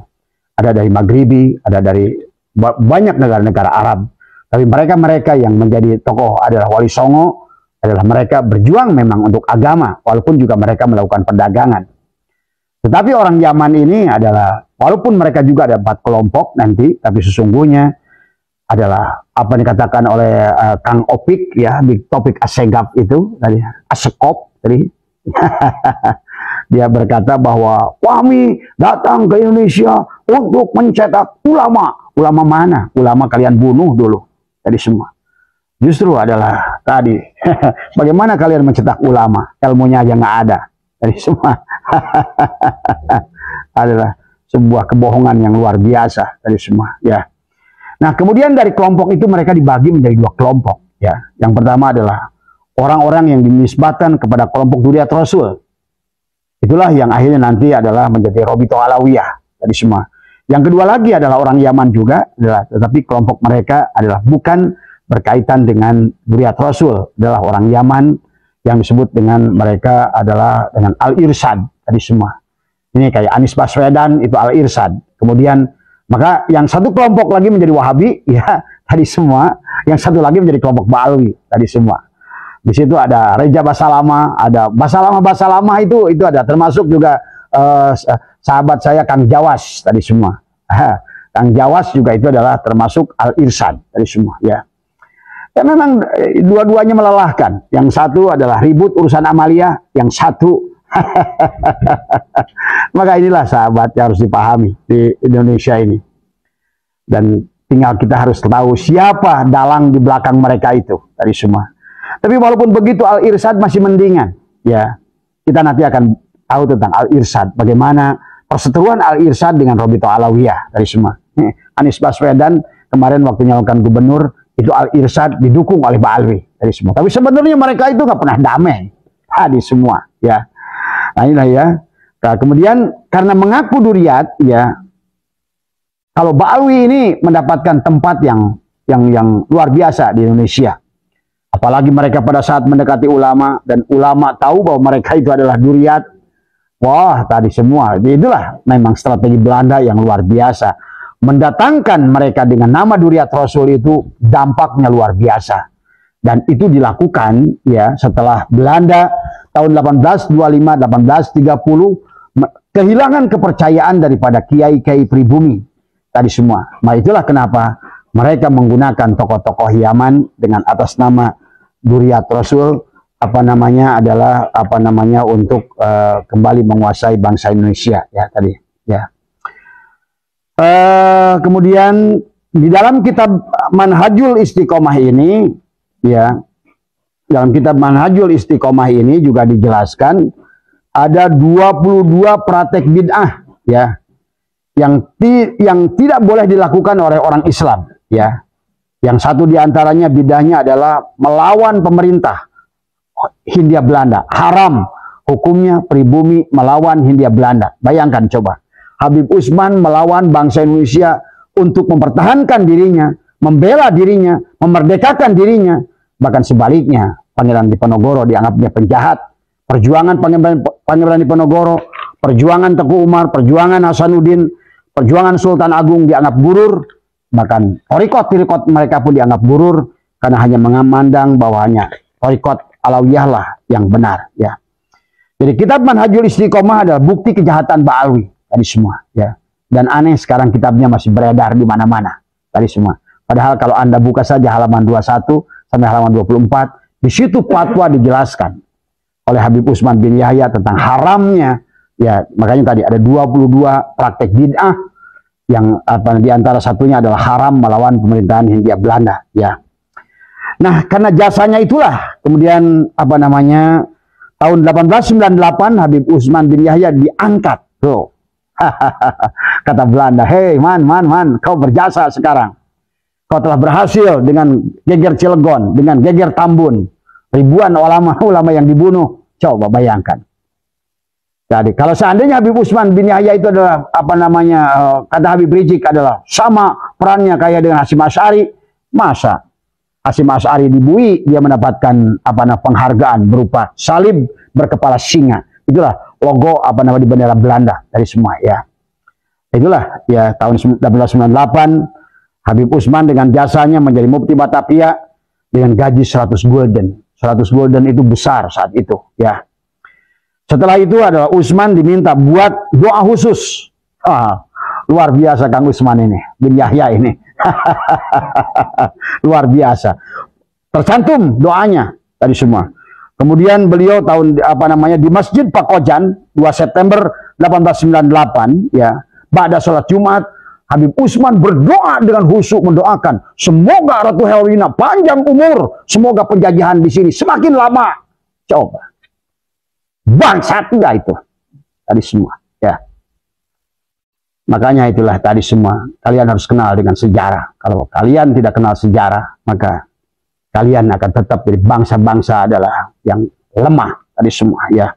ada dari Maghribi, ada dari banyak negara-negara Arab. Tapi mereka yang menjadi tokoh adalah Wali Songo, adalah mereka berjuang memang untuk agama, walaupun juga mereka melakukan perdagangan. Tetapi orang Yaman ini adalah, walaupun mereka juga ada 4 kelompok nanti, tapi sesungguhnya adalah apa dikatakan oleh Kang Opik ya, Big Topik Assegaf itu dari Asekop tadi. Dia berkata bahwa kami datang ke Indonesia untuk mencetak ulama. Ulama mana? Ulama kalian bunuh dulu dari semua. Justru adalah tadi bagaimana kalian mencetak ulama, ilmunya aja nggak ada dari semua. Adalah sebuah kebohongan yang luar biasa dari semua ya. Nah, kemudian dari kelompok itu mereka dibagi menjadi dua kelompok. Ya, yang pertama adalah orang-orang yang dinisbatkan kepada kelompok Dzurriyyat Rasul. Itulah yang akhirnya nanti adalah menjadi Robitoh Alawiyah tadi semua. Yang kedua lagi adalah orang Yaman juga, tetapi kelompok mereka adalah bukan berkaitan dengan Dzurriyyat Rasul, adalah orang Yaman yang disebut dengan mereka adalah dengan Al-Irsyad tadi semua. Ini kayak Anies Baswedan itu Al-Irsyad. Kemudian maka yang satu kelompok lagi menjadi Wahabi, ya tadi semua. Yang satu lagi menjadi kelompok Ba'alwi tadi semua. Di situ ada Reja Basalama, ada Basalama itu ada termasuk juga sahabat saya Kang Jawas tadi semua. Kang Jawas juga itu adalah termasuk Al-Irsyad tadi semua. Ya. Dan memang dua-duanya melelahkan. Yang satu adalah ribut urusan amalia, yang satu maka inilah sahabat yang harus dipahami di Indonesia ini. Dan tinggal kita harus tahu siapa dalang di belakang mereka itu tadi semua. Tapi walaupun begitu Al-Irsyad masih mendingan. Ya, kita nanti akan tahu tentang Al-Irsyad, bagaimana perseteruan Al-Irsyad dengan Robitoh Alawiyah tadi semua. Anies Baswedan kemarin waktu nyalonkan gubernur itu Al-Irsyad didukung oleh Ba'alwi tadi semua. Tapi sebenarnya mereka itu nggak pernah damai tadi semua. Ya. Nah inilah ya. Nah, kemudian karena mengaku Dzurriyyat, ya, kalau Ba'alwi ini mendapatkan tempat yang luar biasa di Indonesia. Apalagi mereka pada saat mendekati ulama dan ulama tahu bahwa mereka itu adalah Dzurriyyat. Wah, tadi semua. Itulah memang strategi Belanda yang luar biasa. Mendatangkan mereka dengan nama Dzurriyyat Rasul itu dampaknya luar biasa. Dan itu dilakukan ya setelah Belanda tahun 1825-1830 kehilangan kepercayaan daripada kiai-kiai pribumi tadi semua. Nah itulah kenapa mereka menggunakan tokoh-tokoh Yaman dengan atas nama Dzurriyyat Rasul untuk kembali menguasai bangsa Indonesia ya tadi ya. Kemudian di dalam kitab Manhajul Istiqomah ini, ya, dalam kitab Manhajul Istiqomah ini juga dijelaskan ada 22 praktek bid'ah, ya, yang tidak boleh dilakukan oleh orang Islam, ya. Yang satu diantaranya bid'ahnya adalah melawan pemerintah Hindia Belanda, haram hukumnya pribumi melawan Hindia Belanda. Bayangkan coba. Habib Utsman melawan bangsa Indonesia untuk mempertahankan dirinya, membela dirinya, memerdekakan dirinya. Bahkan sebaliknya, Pangeran Diponegoro dianggapnya penjahat. Perjuangan Pangeran Diponegoro, perjuangan Teguh Umar, perjuangan Hasanuddin, perjuangan Sultan Agung dianggap gurur. Bahkan thariqat mereka pun dianggap gurur karena hanya memandang bahwa hanya thariqat Alawiyah lah yang benar. Ya. Jadi kitab Manhajul Istiqomah adalah bukti kejahatan Ba'alwi. Tadi semua, ya. Dan aneh sekarang kitabnya masih beredar di mana-mana. Tadi semua. Padahal kalau Anda buka saja halaman 21 sampai halaman 24, di situ fatwa dijelaskan oleh Habib Utsman bin Yahya tentang haramnya, ya. Makanya tadi ada 22 praktek bid'ah yang di antara satunya adalah haram melawan pemerintahan Hindia Belanda, ya. Nah, karena jasanya itulah kemudian tahun 1898 Habib Utsman bin Yahya diangkat, tuh. Kata Belanda, hei man, kau berjasa sekarang. Kau telah berhasil dengan geger Cilegon, dengan geger Tambun. Ribuan ulama yang dibunuh. Coba bayangkan. Jadi kalau seandainya Habib Utsman bin Yahya itu adalah kata Habib Rizik adalah sama perannya kayak dengan Hasyim Asy'ari, masa Hasyim Asy'ari dibui dia mendapatkan penghargaan berupa salib berkepala singa. Itulah logo di bendera Belanda dari semua, ya. Itulah ya tahun 1898 Habib Utsman dengan jasanya menjadi mufti Batavia dengan gaji 100 gulden. 100 gulden itu besar saat itu, ya. Setelah itu adalah Utsman diminta buat doa khusus. Luar biasa Kang Utsman ini, bin Yahya ini. Luar biasa. Tercantum doanya tadi semua. Kemudian beliau di Masjid Pakojan 2 September 1898, ya, pada sholat Jumat, Habib Utsman berdoa dengan khusyuk mendoakan, semoga Ratu Herlina panjang umur, semoga penjajahan di sini semakin lama. Coba. Bangsat enggak itu? Tadi semua, ya. Makanya itulah tadi semua, kalian harus kenal dengan sejarah. Kalau kalian tidak kenal sejarah, maka kalian akan tetap jadi bangsa-bangsa adalah yang lemah tadi semua ya.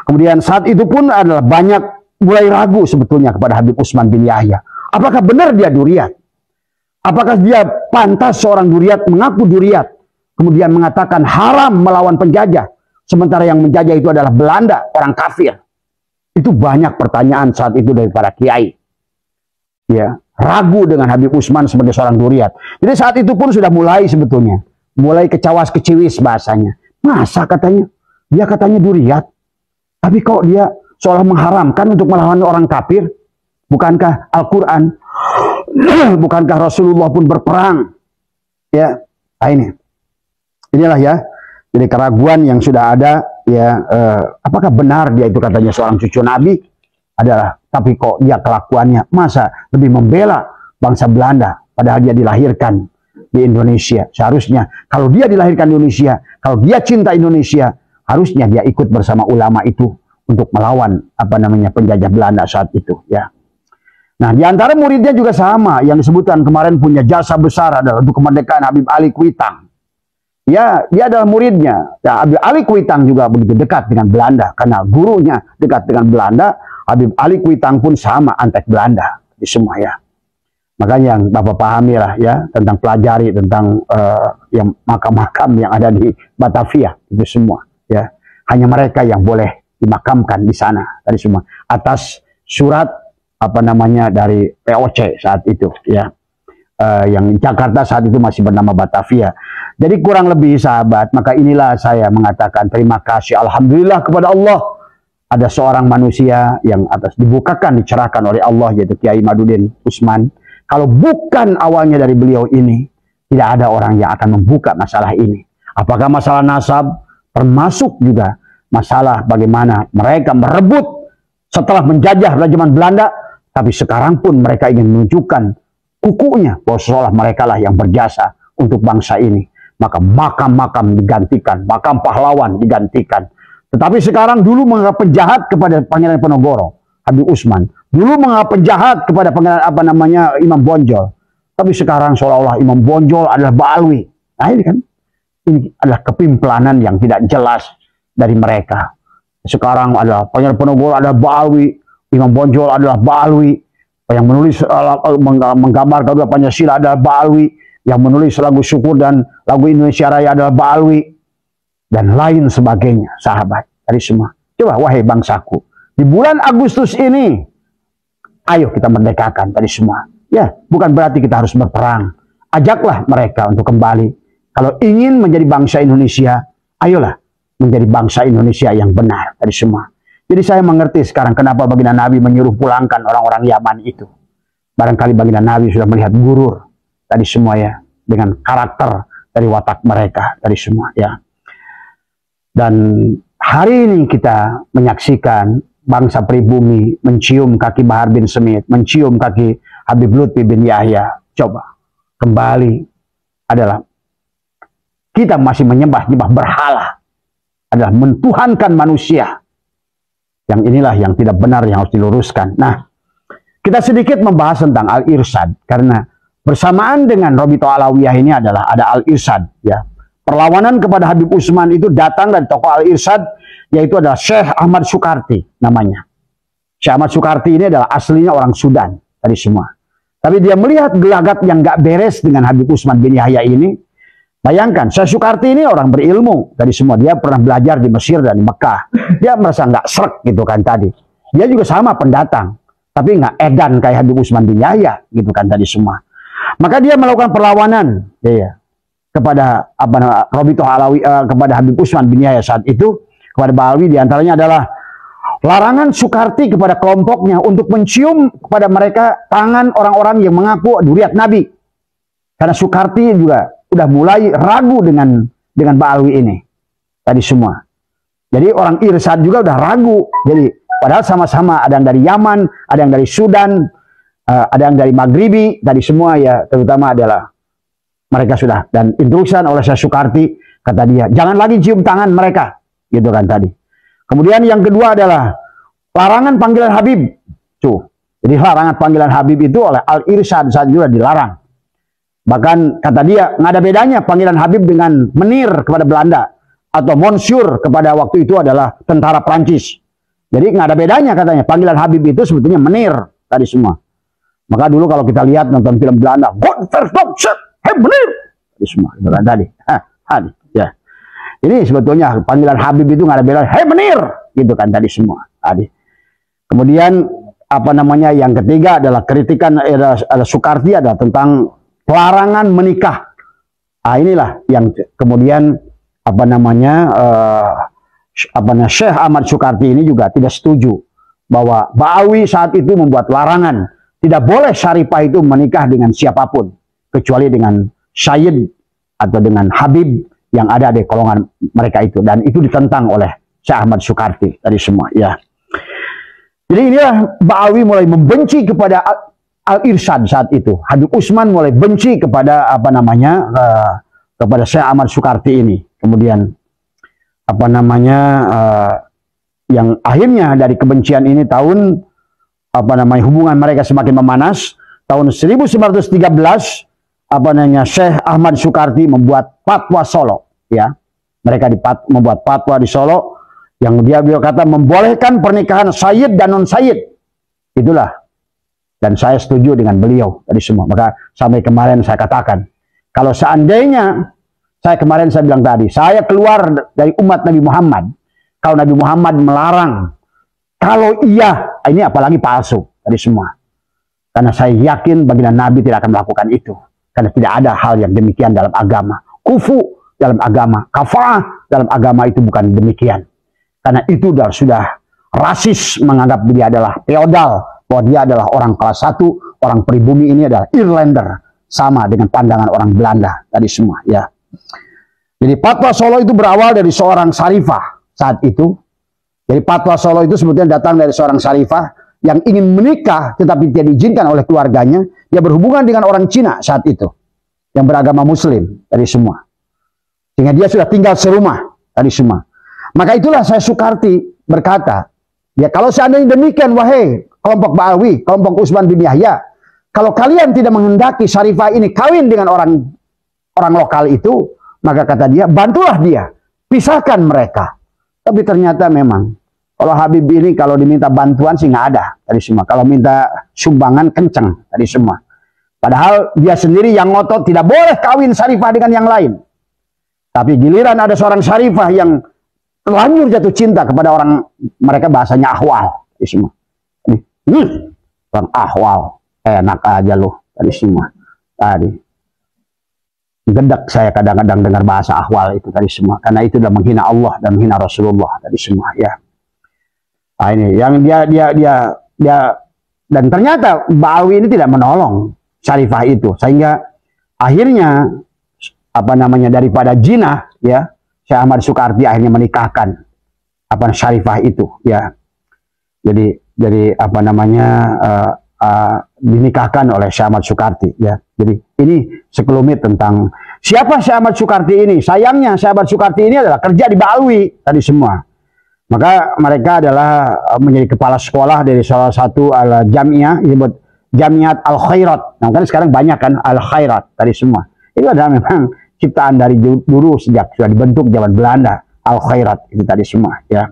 Kemudian saat itu pun adalah banyak mulai ragu sebetulnya kepada Habib Utsman bin Yahya. Apakah benar dia Duriat? Apakah dia pantas seorang Duriat mengaku Duriat, kemudian mengatakan haram melawan penjajah, sementara yang menjajah itu adalah Belanda, orang kafir? Itu banyak pertanyaan saat itu dari para kiai. Ya, ragu dengan Habib Utsman sebagai seorang Duriat. Jadi saat itu pun sudah mulai sebetulnya, mulai kecawas keciwis bahasanya. Masa katanya, dia katanya Duriat, tapi kok dia seolah mengharamkan untuk melawan orang kafir? Bukankah Al-Quran, bukankah Rasulullah pun berperang? Ya, nah inilah ya. Jadi keraguan yang sudah ada, ya, apakah benar dia itu katanya seorang cucu Nabi adalah, tapi kok dia kelakuannya masa lebih membela bangsa Belanda, padahal dia dilahirkan di Indonesia. Seharusnya kalau dia dilahirkan di Indonesia, kalau dia cinta Indonesia, harusnya dia ikut bersama ulama itu untuk melawan penjajah Belanda saat itu. Ya. Nah, di antara muridnya juga sama, yang disebutkan kemarin punya jasa besar adalah untuk kemerdekaan Habib Ali Kuitang. Ya, dia adalah muridnya. Ya, Habib Ali Kuitang juga begitu dekat dengan Belanda, karena gurunya dekat dengan Belanda. Habib Ali Kuitang pun sama antek Belanda di semua ya. Makanya yang Bapak pahami lah ya, tentang pelajari tentang yang makam-makam yang ada di Batavia itu semua ya. Hanya mereka yang boleh dimakamkan di sana tadi semua atas surat dari POC saat itu ya. Yang Jakarta saat itu masih bernama Batavia. Jadi kurang lebih sahabat, maka inilah saya mengatakan terima kasih alhamdulillah kepada Allah, ada seorang manusia yang atas dibukakan, dicerahkan oleh Allah, yaitu Kiai Madudin Utsman. Kalau bukan awalnya dari beliau ini, tidak ada orang yang akan membuka masalah ini. Apakah masalah nasab, termasuk juga masalah bagaimana mereka merebut setelah menjajah zaman Belanda, tapi sekarang pun mereka ingin menunjukkan kukunya bahwa seolah mereka lah yang berjasa untuk bangsa ini. Maka makam-makam digantikan, makam pahlawan digantikan. Tetapi sekarang dulu menganggap penjahat kepada Pangeran Penogoro, Habib Utsman. Dulu menganggap penjahat kepada Pangeran Imam Bonjol. Tapi sekarang seolah-olah Imam Bonjol adalah Ba'alwi. Nah ini kan, ini adalah kepimplanan yang tidak jelas dari mereka. Sekarang adalah Pangeran Penogoro adalah Ba'alwi, Imam Bonjol adalah Ba'alwi. Yang menulis menggambar kedua Pancasila adalah Ba'alwi, yang menulis lagu syukur dan lagu Indonesia Raya adalah Ba'alwi, dan lain sebagainya, sahabat dari semua. Coba wahai bangsaku, di bulan Agustus ini, ayo kita merdekakan tadi semua. Ya, bukan berarti kita harus berperang. Ajaklah mereka untuk kembali. Kalau ingin menjadi bangsa Indonesia, ayolah menjadi bangsa Indonesia yang benar tadi semua. Jadi saya mengerti sekarang kenapa baginda Nabi menyuruh pulangkan orang-orang Yaman itu. Barangkali baginda Nabi sudah melihat gurur tadi semua ya, dengan karakter dari watak mereka tadi semua ya. Dan hari ini kita menyaksikan bangsa pribumi mencium kaki Bahar bin Smith, mencium kaki Habib Lutfi bin Yahya. Coba kembali adalah kita masih menyembah-nyembah berhala, adalah mentuhankan manusia. Yang inilah yang tidak benar, yang harus diluruskan. Nah, kita sedikit membahas tentang Al-Irsyad, karena bersamaan dengan Robito Alawiyah ini adalah ada Al-Irsyad ya. Perlawanan kepada Habib Utsman itu datang dari tokoh Al-Irsyad, yaitu adalah Syekh Ahmad Sukarti namanya. Syekh Ahmad Sukarti ini adalah aslinya orang Sudan tadi semua. Tapi dia melihat gelagat yang gak beres dengan Habib Utsman bin Yahya ini. Bayangkan, Syekh Sukarti ini orang berilmu tadi semua. Dia pernah belajar di Mesir dan di Mekah. Dia merasa nggak srek gitu kan tadi. Dia juga sama pendatang, tapi nggak edan kayak Habib Utsman bin Yahya gitu kan tadi semua. Maka dia melakukan perlawanan ya, kepada Robito Alawi, kepada Habib Utsman bin Yahya saat itu, kepada Ba'alwi. Diantaranya adalah larangan Sukarti kepada kelompoknya untuk mencium kepada mereka tangan orang-orang yang mengaku Duriat Nabi. Karena Sukarti juga udah mulai ragu dengan Ba'alwi ini tadi semua. Jadi orang Irsyad juga udah ragu. Jadi padahal sama-sama, ada yang dari Yaman, ada yang dari Sudan, ada yang dari Maghribi, tadi semua ya, terutama adalah mereka sudah, dan instruksian oleh Syekh Sukarti, kata dia, jangan lagi cium tangan mereka, gitu kan tadi. Kemudian yang kedua adalah larangan panggilan Habib. Tuh, Jadi larangan panggilan Habib itu oleh Al-Irsyad saat juga dilarang. Bahkan kata dia, nggak ada bedanya panggilan Habib dengan menir kepada Belanda atau monsieur kepada waktu itu adalah tentara Prancis. Jadi nggak ada bedanya katanya. Panggilan Habib itu sebetulnya menir tadi semua. Maka dulu kalau kita lihat nonton film Belanda, hey menir, tadi semua itu kan tadi. Ya. Ini sebetulnya panggilan Habib itu nggak ada bedanya. Hey menir, gitu kan tadi semua. Tadi. Kemudian apa namanya yang ketiga adalah kritikan ada Soekarti adalah tentang larangan menikah. Inilah yang kemudian apa namanya Syekh Ahmad Soekarti ini juga tidak setuju bahwa Ba'awi saat itu membuat larangan tidak boleh Syarifah itu menikah dengan siapapun kecuali dengan Syed atau dengan Habib yang ada di golongan mereka itu, dan itu ditentang oleh Syekh Ahmad Soekarti tadi semua ya. Jadi inilah Ba'awi mulai membenci kepada Al-Irsyad saat itu. Habib Usman mulai benci kepada apa namanya kepada Syekh Ahmad Soekarti ini. Kemudian apa namanya yang akhirnya dari kebencian ini tahun apa namanya hubungan mereka semakin memanas. Tahun 1913 apa namanya Syekh Ahmad Soekarti membuat fatwa Solo ya. Mereka membuat fatwa di Solo yang dia kata membolehkan pernikahan Sayyid dan non Sayyid. Itulah. Dan saya setuju dengan beliau tadi semua. Maka sampai kemarin saya katakan, kalau seandainya saya bilang tadi, saya keluar dari umat Nabi Muhammad. Kalau Nabi Muhammad melarang, kalau iya, ini apalagi palsu tadi semua. Karena saya yakin baginda Nabi tidak akan melakukan itu. Karena tidak ada hal yang demikian dalam agama. Kufu dalam agama, kafa'ah dalam agama itu bukan demikian. Karena itu sudah rasis menganggap dia adalah feodal, bahwa dia adalah orang kelas 1, orang pribumi ini adalah Irlander, sama dengan pandangan orang Belanda tadi semua ya. Jadi fatwa Solo itu berawal dari seorang Syarifah saat itu. Jadi fatwa Solo itu sebetulnya datang dari seorang Syarifah yang ingin menikah tetapi tidak diizinkan oleh keluarganya. Dia berhubungan dengan orang Cina saat itu yang beragama Muslim tadi semua. Sehingga dia sudah tinggal serumah tadi semua. Maka itulah saya Soekarti berkata, ya kalau seandainya demikian, wahai kelompok Ba'awi, kelompok Usman bin Yahya, kalau kalian tidak menghendaki Syarifah ini kawin dengan orang lokal itu, maka kata dia, bantulah dia, pisahkan mereka. Tapi ternyata memang, kalau Habib ini kalau diminta bantuan sih nggak ada tadi semua. Kalau minta sumbangan kenceng tadi semua. Padahal dia sendiri yang ngotot tidak boleh kawin Syarifah dengan yang lain. Tapi giliran ada seorang Syarifah yang terlanjur jatuh cinta kepada orang, mereka bahasanya ahwal tadi semua. Orang ahwal, enak aja loh tadi semua. Tadi gedek saya kadang-kadang dengar bahasa ahwal itu tadi semua, karena itu sudah menghina Allah dan menghina Rasulullah tadi semua ya. Nah, ini yang dia dan ternyata Ba'awi ini tidak menolong Syarifah itu, sehingga akhirnya apa namanya daripada jinah ya, Syekh Ahmad Soekarti akhirnya menikahkan apa Syarifah itu ya. Jadi apa namanya dinikahkan oleh Syekh Ahmad Soekarti ya. Jadi ini sekelumit tentang siapa Syekh Ahmad Soekarti ini. Sayangnya Syekh Ahmad Soekarti ini adalah kerja di Ba'awi tadi semua. Maka mereka adalah menjadi kepala sekolah dari salah satu jamiah, disebut Jamiat Al-Khairat. Nah kan sekarang banyak kan Al-Khairat tadi semua. Itu adalah memang ciptaan dari dulu sejak sudah dibentuk zaman Belanda. Al-Khairat itu tadi semua ya.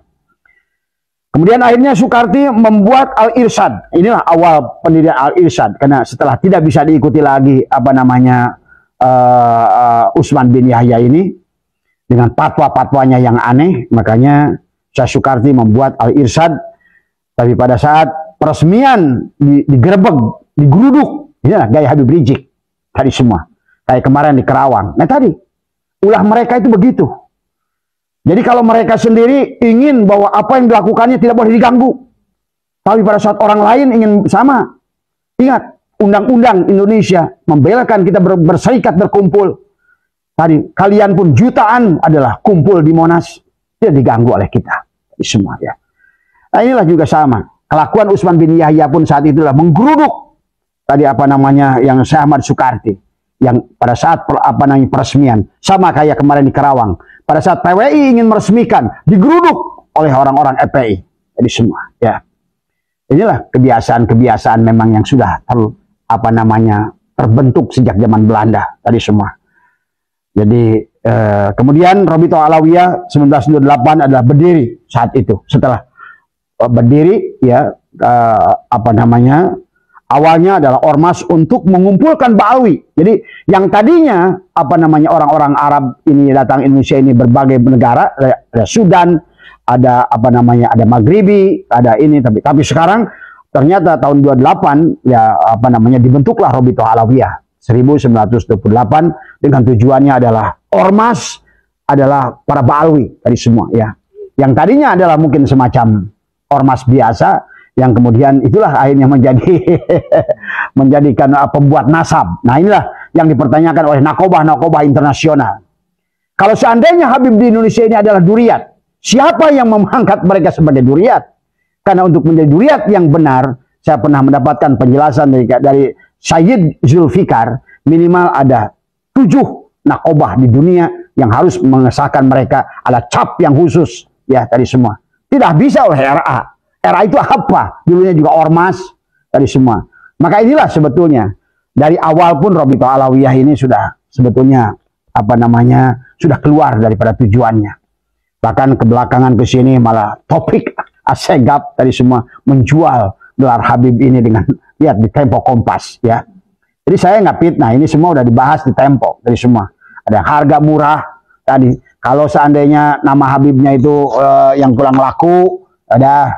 Kemudian akhirnya Soekarti membuat Al-Irsyad. Inilah awal pendirian Al-Irsyad, karena setelah tidak bisa diikuti lagi apa namanya Usman bin Yahya ini dengan fatwa-fatwanya yang aneh, makanya Syekh Soekarti membuat Al-Irsyad. Tapi pada saat peresmian digerebek, digeruduk, inilah gaya Habib Rizik tadi semua. Kayak kemarin di Kerawang. Nah tadi ulah mereka itu begitu. Jadi kalau mereka sendiri ingin bahwa apa yang dilakukannya tidak boleh diganggu. Tapi pada saat orang lain ingin sama. Ingat, undang-undang Indonesia membelakan kita berserikat berkumpul. Tadi, kalian pun jutaan adalah kumpul di Monas. Tidak diganggu oleh kita. Semua ya. Nah inilah juga sama. Kelakuan Usman bin Yahya pun saat itulah menggeruduk. Tadi apa namanya yang Syekh Ahmad Soekarti. Yang pada saat apa namanya peresmian. Sama kayak kemarin di Kerawang. Pada saat PWI ingin meresmikan, digeruduk oleh orang-orang FPI. Jadi semua, ya. inilah kebiasaan-kebiasaan memang yang sudah terbentuk sejak zaman Belanda tadi semua. Jadi kemudian Rabithah Alawiyah 1928 adalah berdiri saat itu. Setelah berdiri ya awalnya adalah ormas untuk mengumpulkan Ba'alwi. Jadi yang tadinya orang-orang Arab ini datang Indonesia ini berbagai negara, ada Sudan, ada ada Maghribi, ada ini, tapi sekarang ternyata tahun 28 ya dibentuklah Rabithah Alawiyah 1928 dengan tujuannya adalah ormas adalah para Ba'alwi tadi semua ya. Yang tadinya adalah mungkin semacam ormas biasa, yang kemudian itulah akhirnya menjadikan pembuat nasab. Nah, inilah yang dipertanyakan oleh nakobah internasional. Kalau seandainya Habib di Indonesia ini adalah duriat, siapa yang mengangkat mereka sebagai duriat? Karena untuk menjadi duriat yang benar, saya pernah mendapatkan penjelasan dari Sayyid Zulfikar, minimal ada 7 nakobah di dunia yang harus mengesahkan mereka ada cap yang khusus ya tadi semua. Tidak bisa oleh RA. RA itu apa? Dulunya juga ormas tadi semua. Maka inilah sebetulnya dari awal pun Rabithah Alawiyah ini sudah sebetulnya sudah keluar daripada tujuannya. Bahkan kebelakangan ke sini malah topik Assegaf tadi semua menjual gelar Habib ini dengan lihat di Tempo Kompas ya. Jadi saya nggak fitnah, ini semua udah dibahas di Tempo tadi semua. Ada harga murah tadi. Kalau seandainya nama Habibnya itu yang kurang laku ada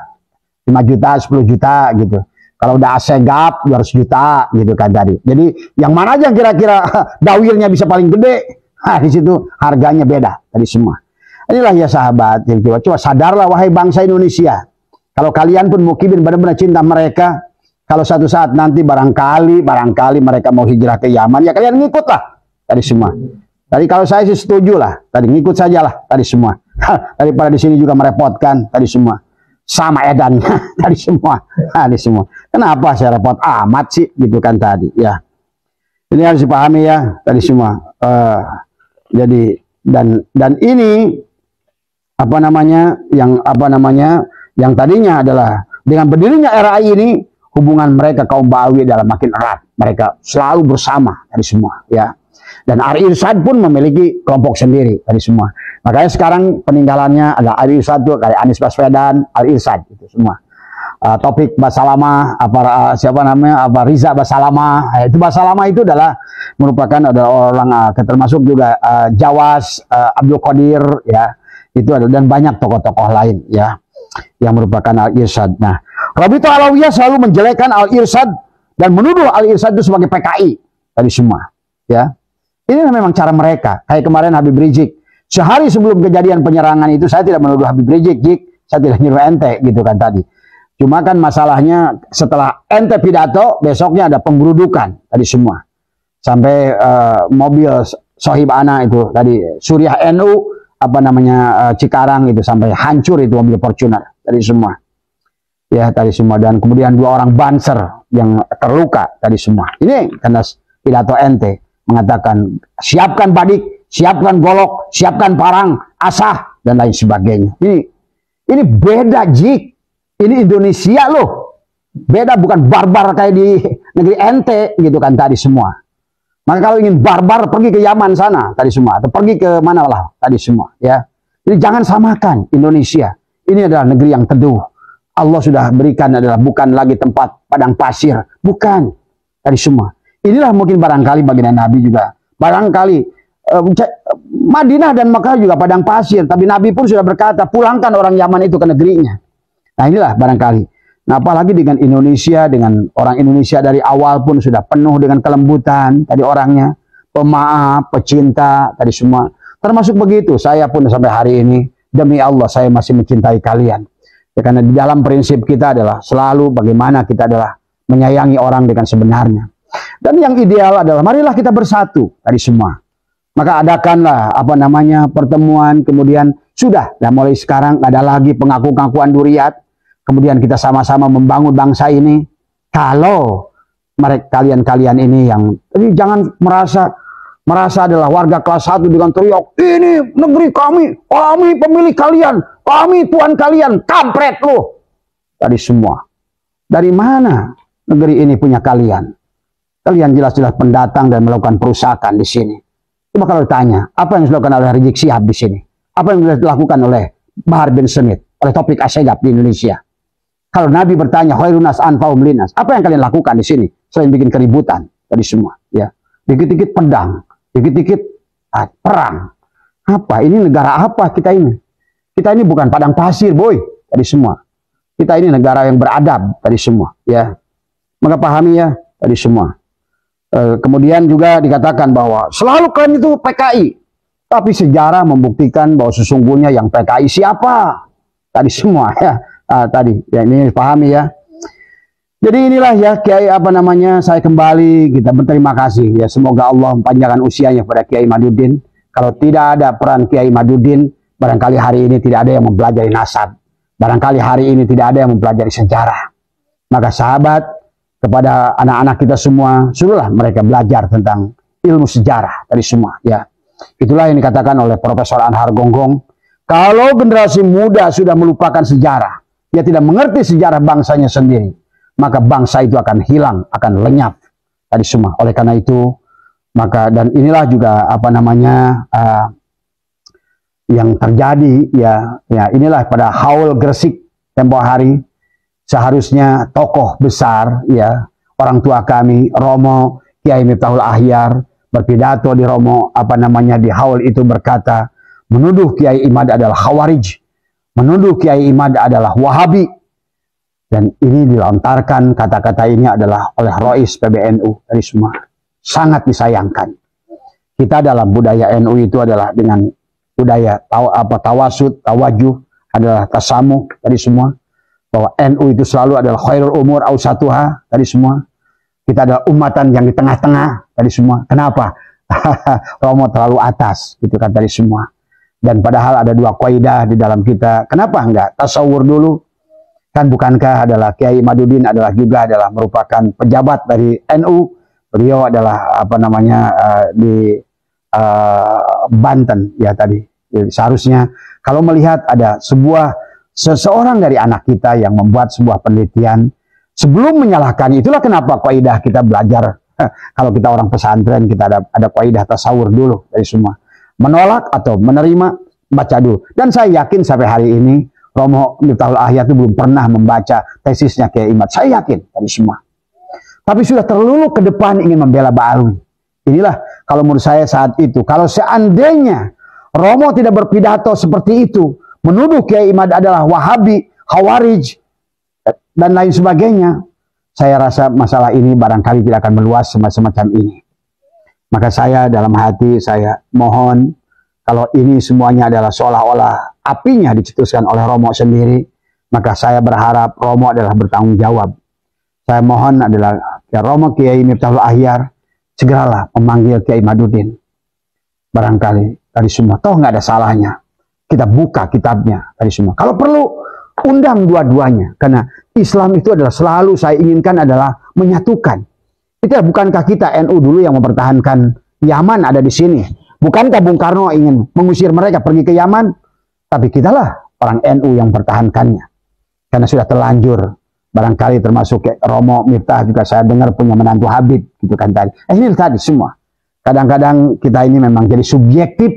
5 juta, 10 juta gitu. Kalau udah Assegaf 200 juta gitu kan tadi. Jadi yang mana aja kira-kira dawirnya bisa paling gede. Nah, di situ harganya beda tadi semua. Inilah ya sahabat, coba sadarlah wahai bangsa Indonesia. Kalau kalian pun mukibin benar-benar cinta mereka, kalau satu saat nanti barangkali mereka mau hijrah ke Yaman, ya kalian ngikutlah tadi semua. Tadi kalau saya sih setuju lah, tadi ngikut sajalah tadi semua. Daripada di sini juga merepotkan tadi semua. Sama edannya tadi semua. Kenapa saya repot amat sih gitu kan tadi ya. Ini harus dipahami ya tadi semua. Jadi dan ini yang tadinya adalah dengan berdirinya RAI ini hubungan mereka kaum Ba'alwi adalah makin erat. Mereka selalu bersama tadi semua ya. Dan Al-Irsyad pun memiliki kelompok sendiri tadi semua. Makanya sekarang peninggalannya ada Al-Irsyad tuh kayak Anies Baswedan, Al-Irsyad itu semua. Topik Basalamah, Riza Basalamah. Itu Basalamah itu adalah merupakan orang termasuk juga Jawas, Abdul Qadir ya. Itu ada dan banyak tokoh-tokoh lain ya yang merupakan Al-Irsyad. Nah, Rabithah Alawiyah selalu menjelekkan Al-Irsyad dan menuduh Al-Irsyad itu sebagai PKI tadi semua ya. Ini memang cara mereka. Kayak kemarin Habib Rizik. Sehari sebelum kejadian penyerangan itu saya tidak menuduh Habib Rizik, saya tidak nyuruh ente gitu kan tadi. Cuma kan masalahnya setelah ente pidato, besoknya ada penggerudukan tadi semua. Sampai mobil Sohib Ana itu tadi Suriah NU Cikarang itu sampai hancur itu mobil Fortuner tadi semua. Ya tadi semua dan kemudian 2 orang Banser yang terluka tadi semua. Ini karena pidato ente mengatakan siapkan badik, siapkan golok, siapkan parang, asah dan lain sebagainya. Ini beda Jik. Ini Indonesia loh. Beda, bukan barbar kayak di negeri ente gitu kan tadi semua. Maka kalau ingin barbar pergi ke Yaman sana tadi semua atau pergi ke mana lah tadi semua ya. Jadi jangan samakan Indonesia. Ini adalah negeri yang teduh. Allah sudah berikan adalah bukan lagi tempat padang pasir, bukan tadi semua. Inilah mungkin barangkali baginda Nabi juga. Barangkali Madinah dan Mekah juga padang pasir. Tapi Nabi pun sudah berkata, pulangkan orang Yaman itu ke negerinya. Nah inilah barangkali. Nah apalagi dengan Indonesia, dengan orang Indonesia dari awal pun sudah penuh dengan kelembutan. Tadi orangnya, pemaaf, pecinta, tadi semua. Termasuk begitu, saya pun sampai hari ini, demi Allah saya masih mencintai kalian. Ya, karena di dalam prinsip kita adalah selalu bagaimana kita adalah menyayangi orang dengan sebenarnya. Dan yang ideal adalah marilah kita bersatu tadi semua. Maka adakanlah pertemuan, kemudian sudah mulai sekarang ada lagi pengaku-pengakuan duriat. Kemudian kita sama-sama membangun bangsa ini. Kalau kalian ini yang jadi jangan merasa adalah warga kelas 1 dengan teriak, ini negeri kami pemilik kalian, kami tuan kalian, kampret loh. Tadi semua. Dari mana negeri ini punya kalian? Kalian jelas-jelas pendatang dan melakukan perusakan di sini. Coba kalau ditanya, apa yang dilakukan oleh Rizik Syihab di sini? Apa yang dilakukan oleh Bahar bin Smith, oleh Taufik Asegaf di Indonesia? Kalau Nabi bertanya, khairun nas anfa'uhum linnas, apa yang kalian lakukan di sini selain bikin keributan tadi semua? Ya, dikit-dikit pedang, dikit-dikit perang. Apa? Ini negara apa kita ini? Kita ini bukan padang pasir, boy, tadi semua. Kita ini negara yang beradab tadi semua, ya. Maka pahami ya tadi semua. Kemudian juga dikatakan bahwa selalu kalian itu PKI, tapi sejarah membuktikan bahwa sesungguhnya yang PKI siapa? Tadi semua ya. Tadi ya, ini pahami ya. Jadi inilah ya Kiai saya kembali kita berterima kasih ya, semoga Allah mempanjangkan usianya kepada Kiai Madudin. Kalau tidak ada peran Kiai Madudin, barangkali hari ini tidak ada yang mempelajari nasab. Barangkali hari ini tidak ada yang mempelajari sejarah. Maka sahabat, kepada anak-anak kita semua, suruhlah mereka belajar tentang ilmu sejarah dari semua. Ya, itulah yang dikatakan oleh Profesor Anhar Gonggong. Kalau generasi muda sudah melupakan sejarah, dia tidak mengerti sejarah bangsanya sendiri, maka bangsa itu akan hilang, akan lenyap tadi semua. Oleh karena itu, maka dan inilah juga yang terjadi ya inilah pada Haul Gresik tempo hari. Seharusnya tokoh besar ya, orang tua kami Romo Kiai Miftahul Ahyar berpidato di Romo di Haul itu berkata, menuduh Kiai Imad adalah Khawarij, menuduh Kiai Imad adalah Wahabi. Dan ini dilontarkan kata-kata ini adalah oleh Rois PBNU dari semua. Sangat disayangkan. Kita dalam budaya NU itu adalah dengan budaya tawasud, tawajuh, adalah tasamuh dari semua. Bahwa NU itu selalu adalah khairul umur ausatuha tadi semua. Kita adalah umatan yang di tengah-tengah tadi semua. Kenapa? Romo terlalu atas gitu kan tadi semua. Dan padahal ada dua kaidah di dalam kita. Kenapa enggak tasawur dulu? Kan bukankah adalah Kiai Madudin adalah merupakan pejabat dari NU. Beliau adalah di Banten ya tadi. Jadi, seharusnya kalau melihat ada seseorang dari anak kita yang membuat sebuah penelitian, sebelum menyalahkan, itulah kenapa kaidah kita belajar. Kalau kita orang pesantren, kita ada kaidah tasawur dulu dari semua. Menolak atau menerima, baca dulu. Dan saya yakin sampai hari ini Romo Miftahul Ahyar itu belum pernah membaca tesisnya Kiai Imad. Saya yakin dari semua. Tapi sudah terlalu ke depan ingin membela Ba'alwi. Inilah kalau menurut saya saat itu, kalau seandainya Romo tidak berpidato seperti itu, menuduh Kiai Imad adalah Wahabi, Khawarij, dan lain sebagainya, saya rasa masalah ini barangkali tidak akan meluas semacam ini. Maka saya dalam hati, saya mohon, kalau ini semuanya adalah seolah-olah apinya dicetuskan oleh Romo sendiri, maka saya berharap Romo adalah bertanggung jawab. Saya mohon adalah Romo Kiai Miftahul Ahyar, segeralah memanggil Kiai Madudin. Barangkali dari semua, toh nggak ada salahnya. Kita buka kitabnya dari semua. Kalau perlu undang dua-duanya, karena Islam itu adalah selalu saya inginkan adalah menyatukan. Itu bukankah kita NU dulu yang mempertahankan Yaman ada di sini? Bukankah Bung Karno ingin mengusir mereka pergi ke Yaman? Tapi kitalah orang NU yang mempertahankannya. Karena sudah terlanjur. Barangkali termasuk Romo Miftah juga saya dengar punya menantu Habib gitu kan tadi. Ini tadi semua. Kadang-kadang kita ini memang jadi subjektif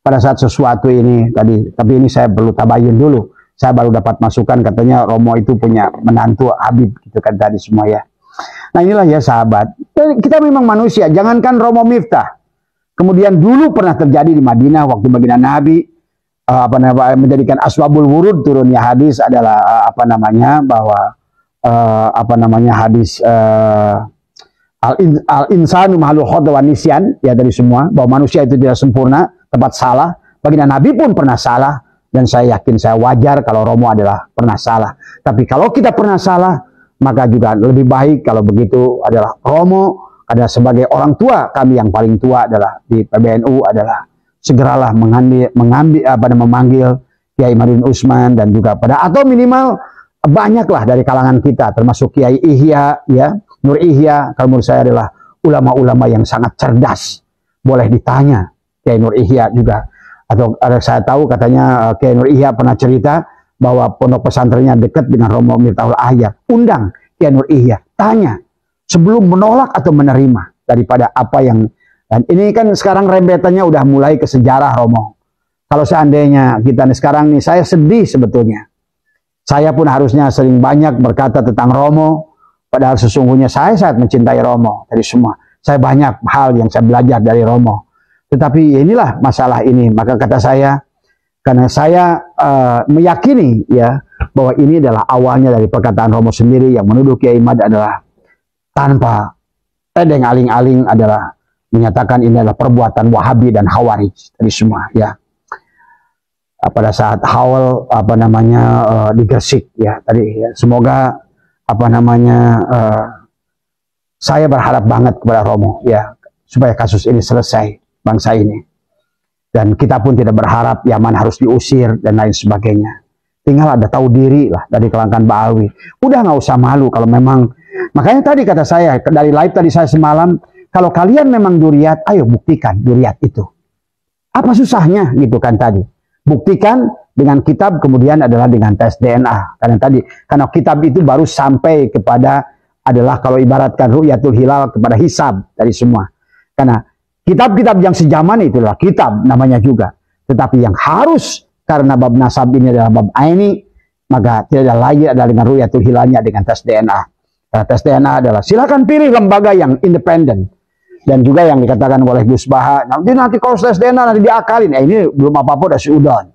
pada saat sesuatu ini tadi, tapi ini saya perlu tabayun dulu. Saya baru dapat masukan katanya Romo itu punya menantu Habib gitu kan tadi semua ya. Nah inilah ya sahabat, kita memang manusia, jangankan Romo Miftah. Kemudian dulu pernah terjadi di Madinah waktu baginda Nabi menjadikan asbabul wurud turunnya hadis adalah hadis al-insanu mahalul khata wa nisyan ya dari semua, bahwa manusia itu tidak sempurna, tempat salah. Baginda Nabi pun pernah salah, dan saya yakin saya wajar kalau Romo adalah pernah salah. Tapi kalau kita pernah salah, maka juga lebih baik kalau begitu adalah Romo adalah sebagai orang tua kami yang paling tua adalah di PBNU adalah segeralah memanggil Kiai Madudin Usman dan juga atau minimal banyaklah dari kalangan kita termasuk Kiai Ihya ya, Nur Ihya kalau menurut saya adalah ulama-ulama yang sangat cerdas. Boleh ditanya Kiai Nur Ihya juga, atau saya tahu katanya Kiai Nur Ihya pernah cerita bahwa pondok pesantrennya dekat dengan Romo Miftahul Ahyar. Undang ya Nur Ihya, tanya sebelum menolak atau menerima daripada apa yang, dan ini kan sekarang rembetannya udah mulai ke sejarah Romo. Kalau seandainya kita nih sekarang nih, saya sedih sebetulnya. Saya pun harusnya sering banyak berkata tentang Romo, padahal sesungguhnya saya sangat mencintai Romo dari semua. Saya banyak hal yang saya belajar dari Romo. Tetapi inilah masalah ini. Maka kata saya, karena saya meyakini ya bahwa ini adalah awalnya dari perkataan Romo sendiri yang menuduh Kiai Imad adalah tanpa tedeng aling-aling adalah menyatakan ini adalah perbuatan Wahabi dan Khawarij dari semua ya. Pada saat haul di Gresik ya tadi ya. Semoga saya berharap banget kepada Romo ya supaya kasus ini selesai bangsa ini. Dan kita pun tidak berharap Yaman harus diusir dan lain sebagainya. Tinggal ada tahu diri lah dari kalangan Ba'alwi. Udah nggak usah malu kalau memang. Makanya tadi kata saya, dari live tadi saya semalam, kalau kalian memang duriat, ayo buktikan duriat itu. Apa susahnya gitu kan tadi. Buktikan dengan kitab, kemudian adalah dengan tes DNA. Karena kitab itu baru sampai kepada adalah kalau ibaratkan ru'yatul hilal kepada hisab dari semua. Karena kitab-kitab yang sejaman itu adalah kitab namanya juga. Tetapi yang harus karena bab nasab ini adalah bab aini, maka tidak ada lagi adalah dengan ru'yatul hilalnya dengan tes DNA. Karena tes DNA adalah silakan pilih lembaga yang independen. Dan juga yang dikatakan oleh Gus Baha, nanti kalau tes DNA nanti diakalin. Ini belum apa-apa udah siudon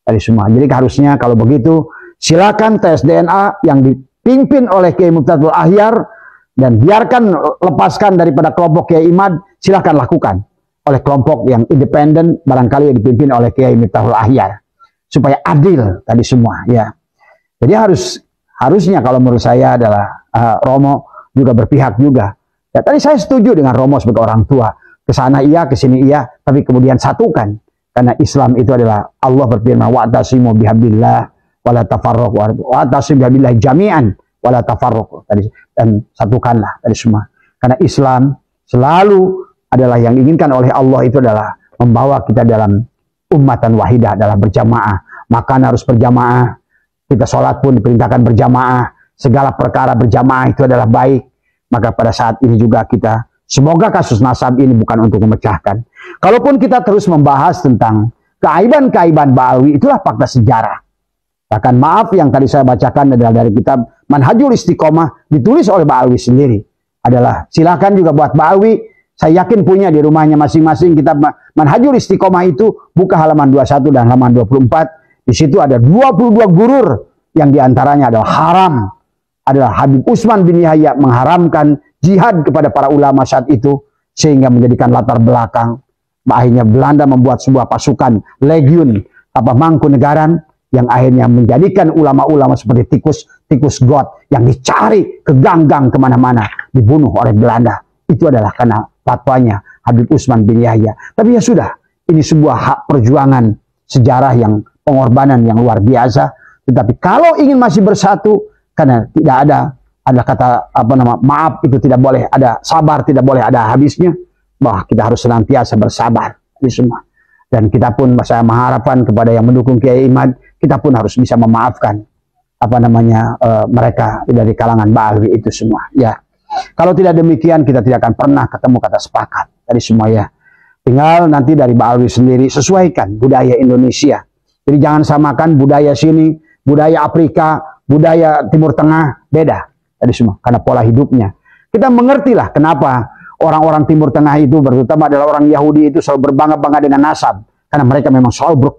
dari semua. Jadi harusnya kalau begitu silakan tes DNA yang dipimpin oleh Kiai Miftahul Ahyar dan biarkan lepaskan daripada kelompok Kiai Imad, silakan lakukan oleh kelompok yang independen barangkali yang dipimpin oleh Kiai Miftahul Ahyar supaya adil tadi semua ya. Jadi harusnya kalau menurut saya adalah Romo juga berpihak juga. Ya, tadi saya setuju dengan Romo sebagai orang tua. Kesana iya, kesini iya, tapi kemudian satukan. Karena Islam itu adalah Allah berfirman, wa'tasimu bihablillah wala tafarraqu wa'tasimu bihablillah jami'an wala tafarraqu. Dan satukanlah tadi semua. Karena Islam selalu adalah yang diinginkan oleh Allah itu adalah membawa kita dalam ummatan wahidah, dalam berjamaah. Makan harus berjamaah. Kita sholat pun diperintahkan berjamaah. Segala perkara berjamaah itu adalah baik. Maka pada saat ini juga kita, semoga kasus nasab ini bukan untuk memecahkan. Kalaupun kita terus membahas tentang keaiban-keaiban Ba'alwi, itulah fakta sejarah. Bahkan maaf yang tadi saya bacakan adalah dari kitab Manhajul Istiqomah, ditulis oleh Ba'alwi sendiri. Adalah silakan juga buat Ba'alwi, saya yakin punya di rumahnya masing-masing kitab Manhajul Istiqomah itu, buka halaman 21 dan halaman 24. Di situ ada 22 gurur yang diantaranya adalah haram. Adalah Habib Utsman bin Yahya mengharamkan jihad kepada para ulama saat itu sehingga menjadikan latar belakang akhirnya Belanda membuat sebuah pasukan legiun Mangkunegaran yang akhirnya menjadikan ulama-ulama seperti tikus got yang dicari ke gang-gang kemana-mana dibunuh oleh Belanda. Itu adalah karena fatwanya Habib Utsman bin Yahya. Tapi ya sudah, ini sebuah hak perjuangan sejarah yang pengorbanan yang luar biasa. Tetapi kalau ingin masih bersatu, karena tidak ada kata maaf itu tidak boleh, ada sabar tidak boleh ada habisnya, bahwa kita harus senantiasa bersabar di semua. Dan kita pun saya mengharapkan kepada yang mendukung Kiai Imad, kita pun harus bisa memaafkan mereka dari kalangan Ba'alwi itu semua ya. Kalau tidak demikian kita tidak akan pernah ketemu kata sepakat dari semua ya. Tinggal nanti dari Ba'alwi sendiri sesuaikan budaya Indonesia. Jadi jangan samakan budaya sini, budaya Afrika, budaya Timur Tengah beda dari semua karena pola hidupnya. Kita mengertilah kenapa orang-orang Timur Tengah itu terutama adalah orang Yahudi itu selalu berbangga-bangga dengan nasab karena mereka memang selalu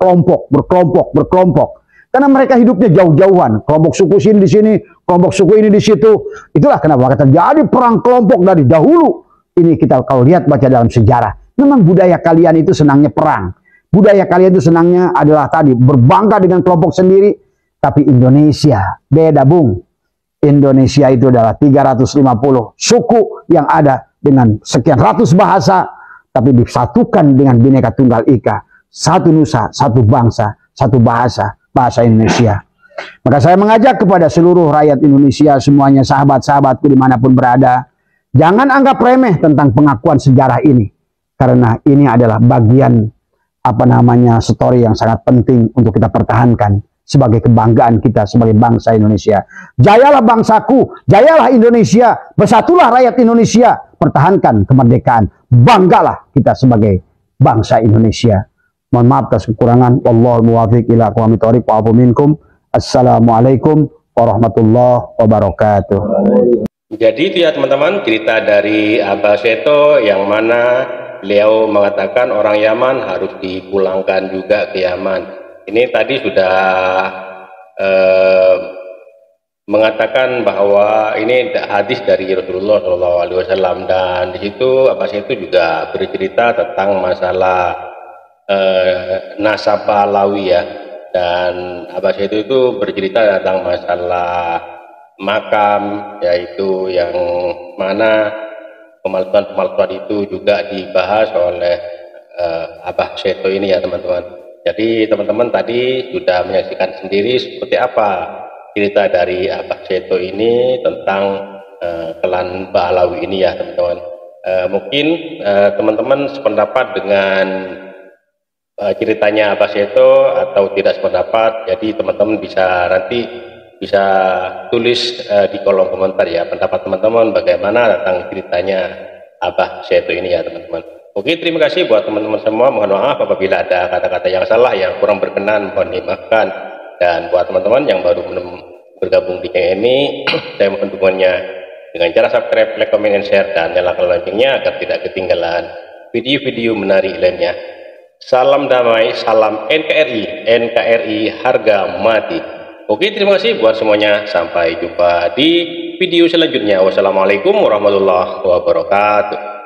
berkelompok. Karena mereka hidupnya jauh-jauhan, kelompok suku sini di sini, kelompok suku ini di situ. Itulah kenapa terjadi perang kelompok dari dahulu. Ini kita kalau lihat baca dalam sejarah, memang budaya kalian itu senangnya perang. Budaya kalian itu senangnya adalah tadi berbangga dengan kelompok sendiri. Tapi Indonesia beda bung. Indonesia itu adalah 350 suku yang ada dengan sekian ratus bahasa. Tapi disatukan dengan Bhinneka Tunggal Ika. Satu nusa, satu bangsa, satu bahasa. Bahasa Indonesia. Maka saya mengajak kepada seluruh rakyat Indonesia semuanya, sahabat-sahabatku dimanapun berada. Jangan anggap remeh tentang pengakuan sejarah ini. Karena ini adalah bagian story yang sangat penting untuk kita pertahankan sebagai kebanggaan kita sebagai bangsa Indonesia. Jayalah bangsaku, jayalah Indonesia, bersatulah rakyat Indonesia, pertahankan kemerdekaan. Banggalah kita sebagai bangsa Indonesia. Mohon maaf atas kekurangan. Wallahul muwaffiq ila aqwamit thoriq wa afu minkum. Assalamualaikum warahmatullahi wabarakatuh. Jadi itu ya teman-teman, cerita dari Abah Seto yang mana beliau mengatakan orang Yaman harus dipulangkan juga ke Yaman. Ini tadi sudah mengatakan bahwa ini hadis dari Rasulullah SAW, dan di situ Abah Seto juga bercerita tentang masalah nasab Alawi ya, dan Abah Seto itu bercerita tentang masalah makam, yaitu yang mana pemalsuan itu juga dibahas oleh Abah Seto ini ya teman-teman. Jadi teman-teman tadi sudah menyaksikan sendiri seperti apa cerita dari Abah Seto ini tentang klan Ba'alawi ini ya teman-teman. Mungkin teman-teman sependapat dengan ceritanya Abah Seto atau tidak sependapat, jadi teman-teman bisa tulis di kolom komentar ya pendapat teman-teman bagaimana tentang ceritanya Abah Seto ini ya teman-teman. Oke, terima kasih buat teman-teman semua. Mohon maaf apabila ada kata-kata yang salah, yang kurang berkenan, mohon dimaafkan. Dan buat teman-teman yang baru bergabung di channel ini, saya mohon dukungannya dengan cara subscribe, like, comment, and share, dan nyalakan loncengnya agar tidak ketinggalan video-video menarik lainnya. Salam damai, salam NKRI, NKRI harga mati. Oke, terima kasih buat semuanya. Sampai jumpa di video selanjutnya. Wassalamualaikum warahmatullahi wabarakatuh.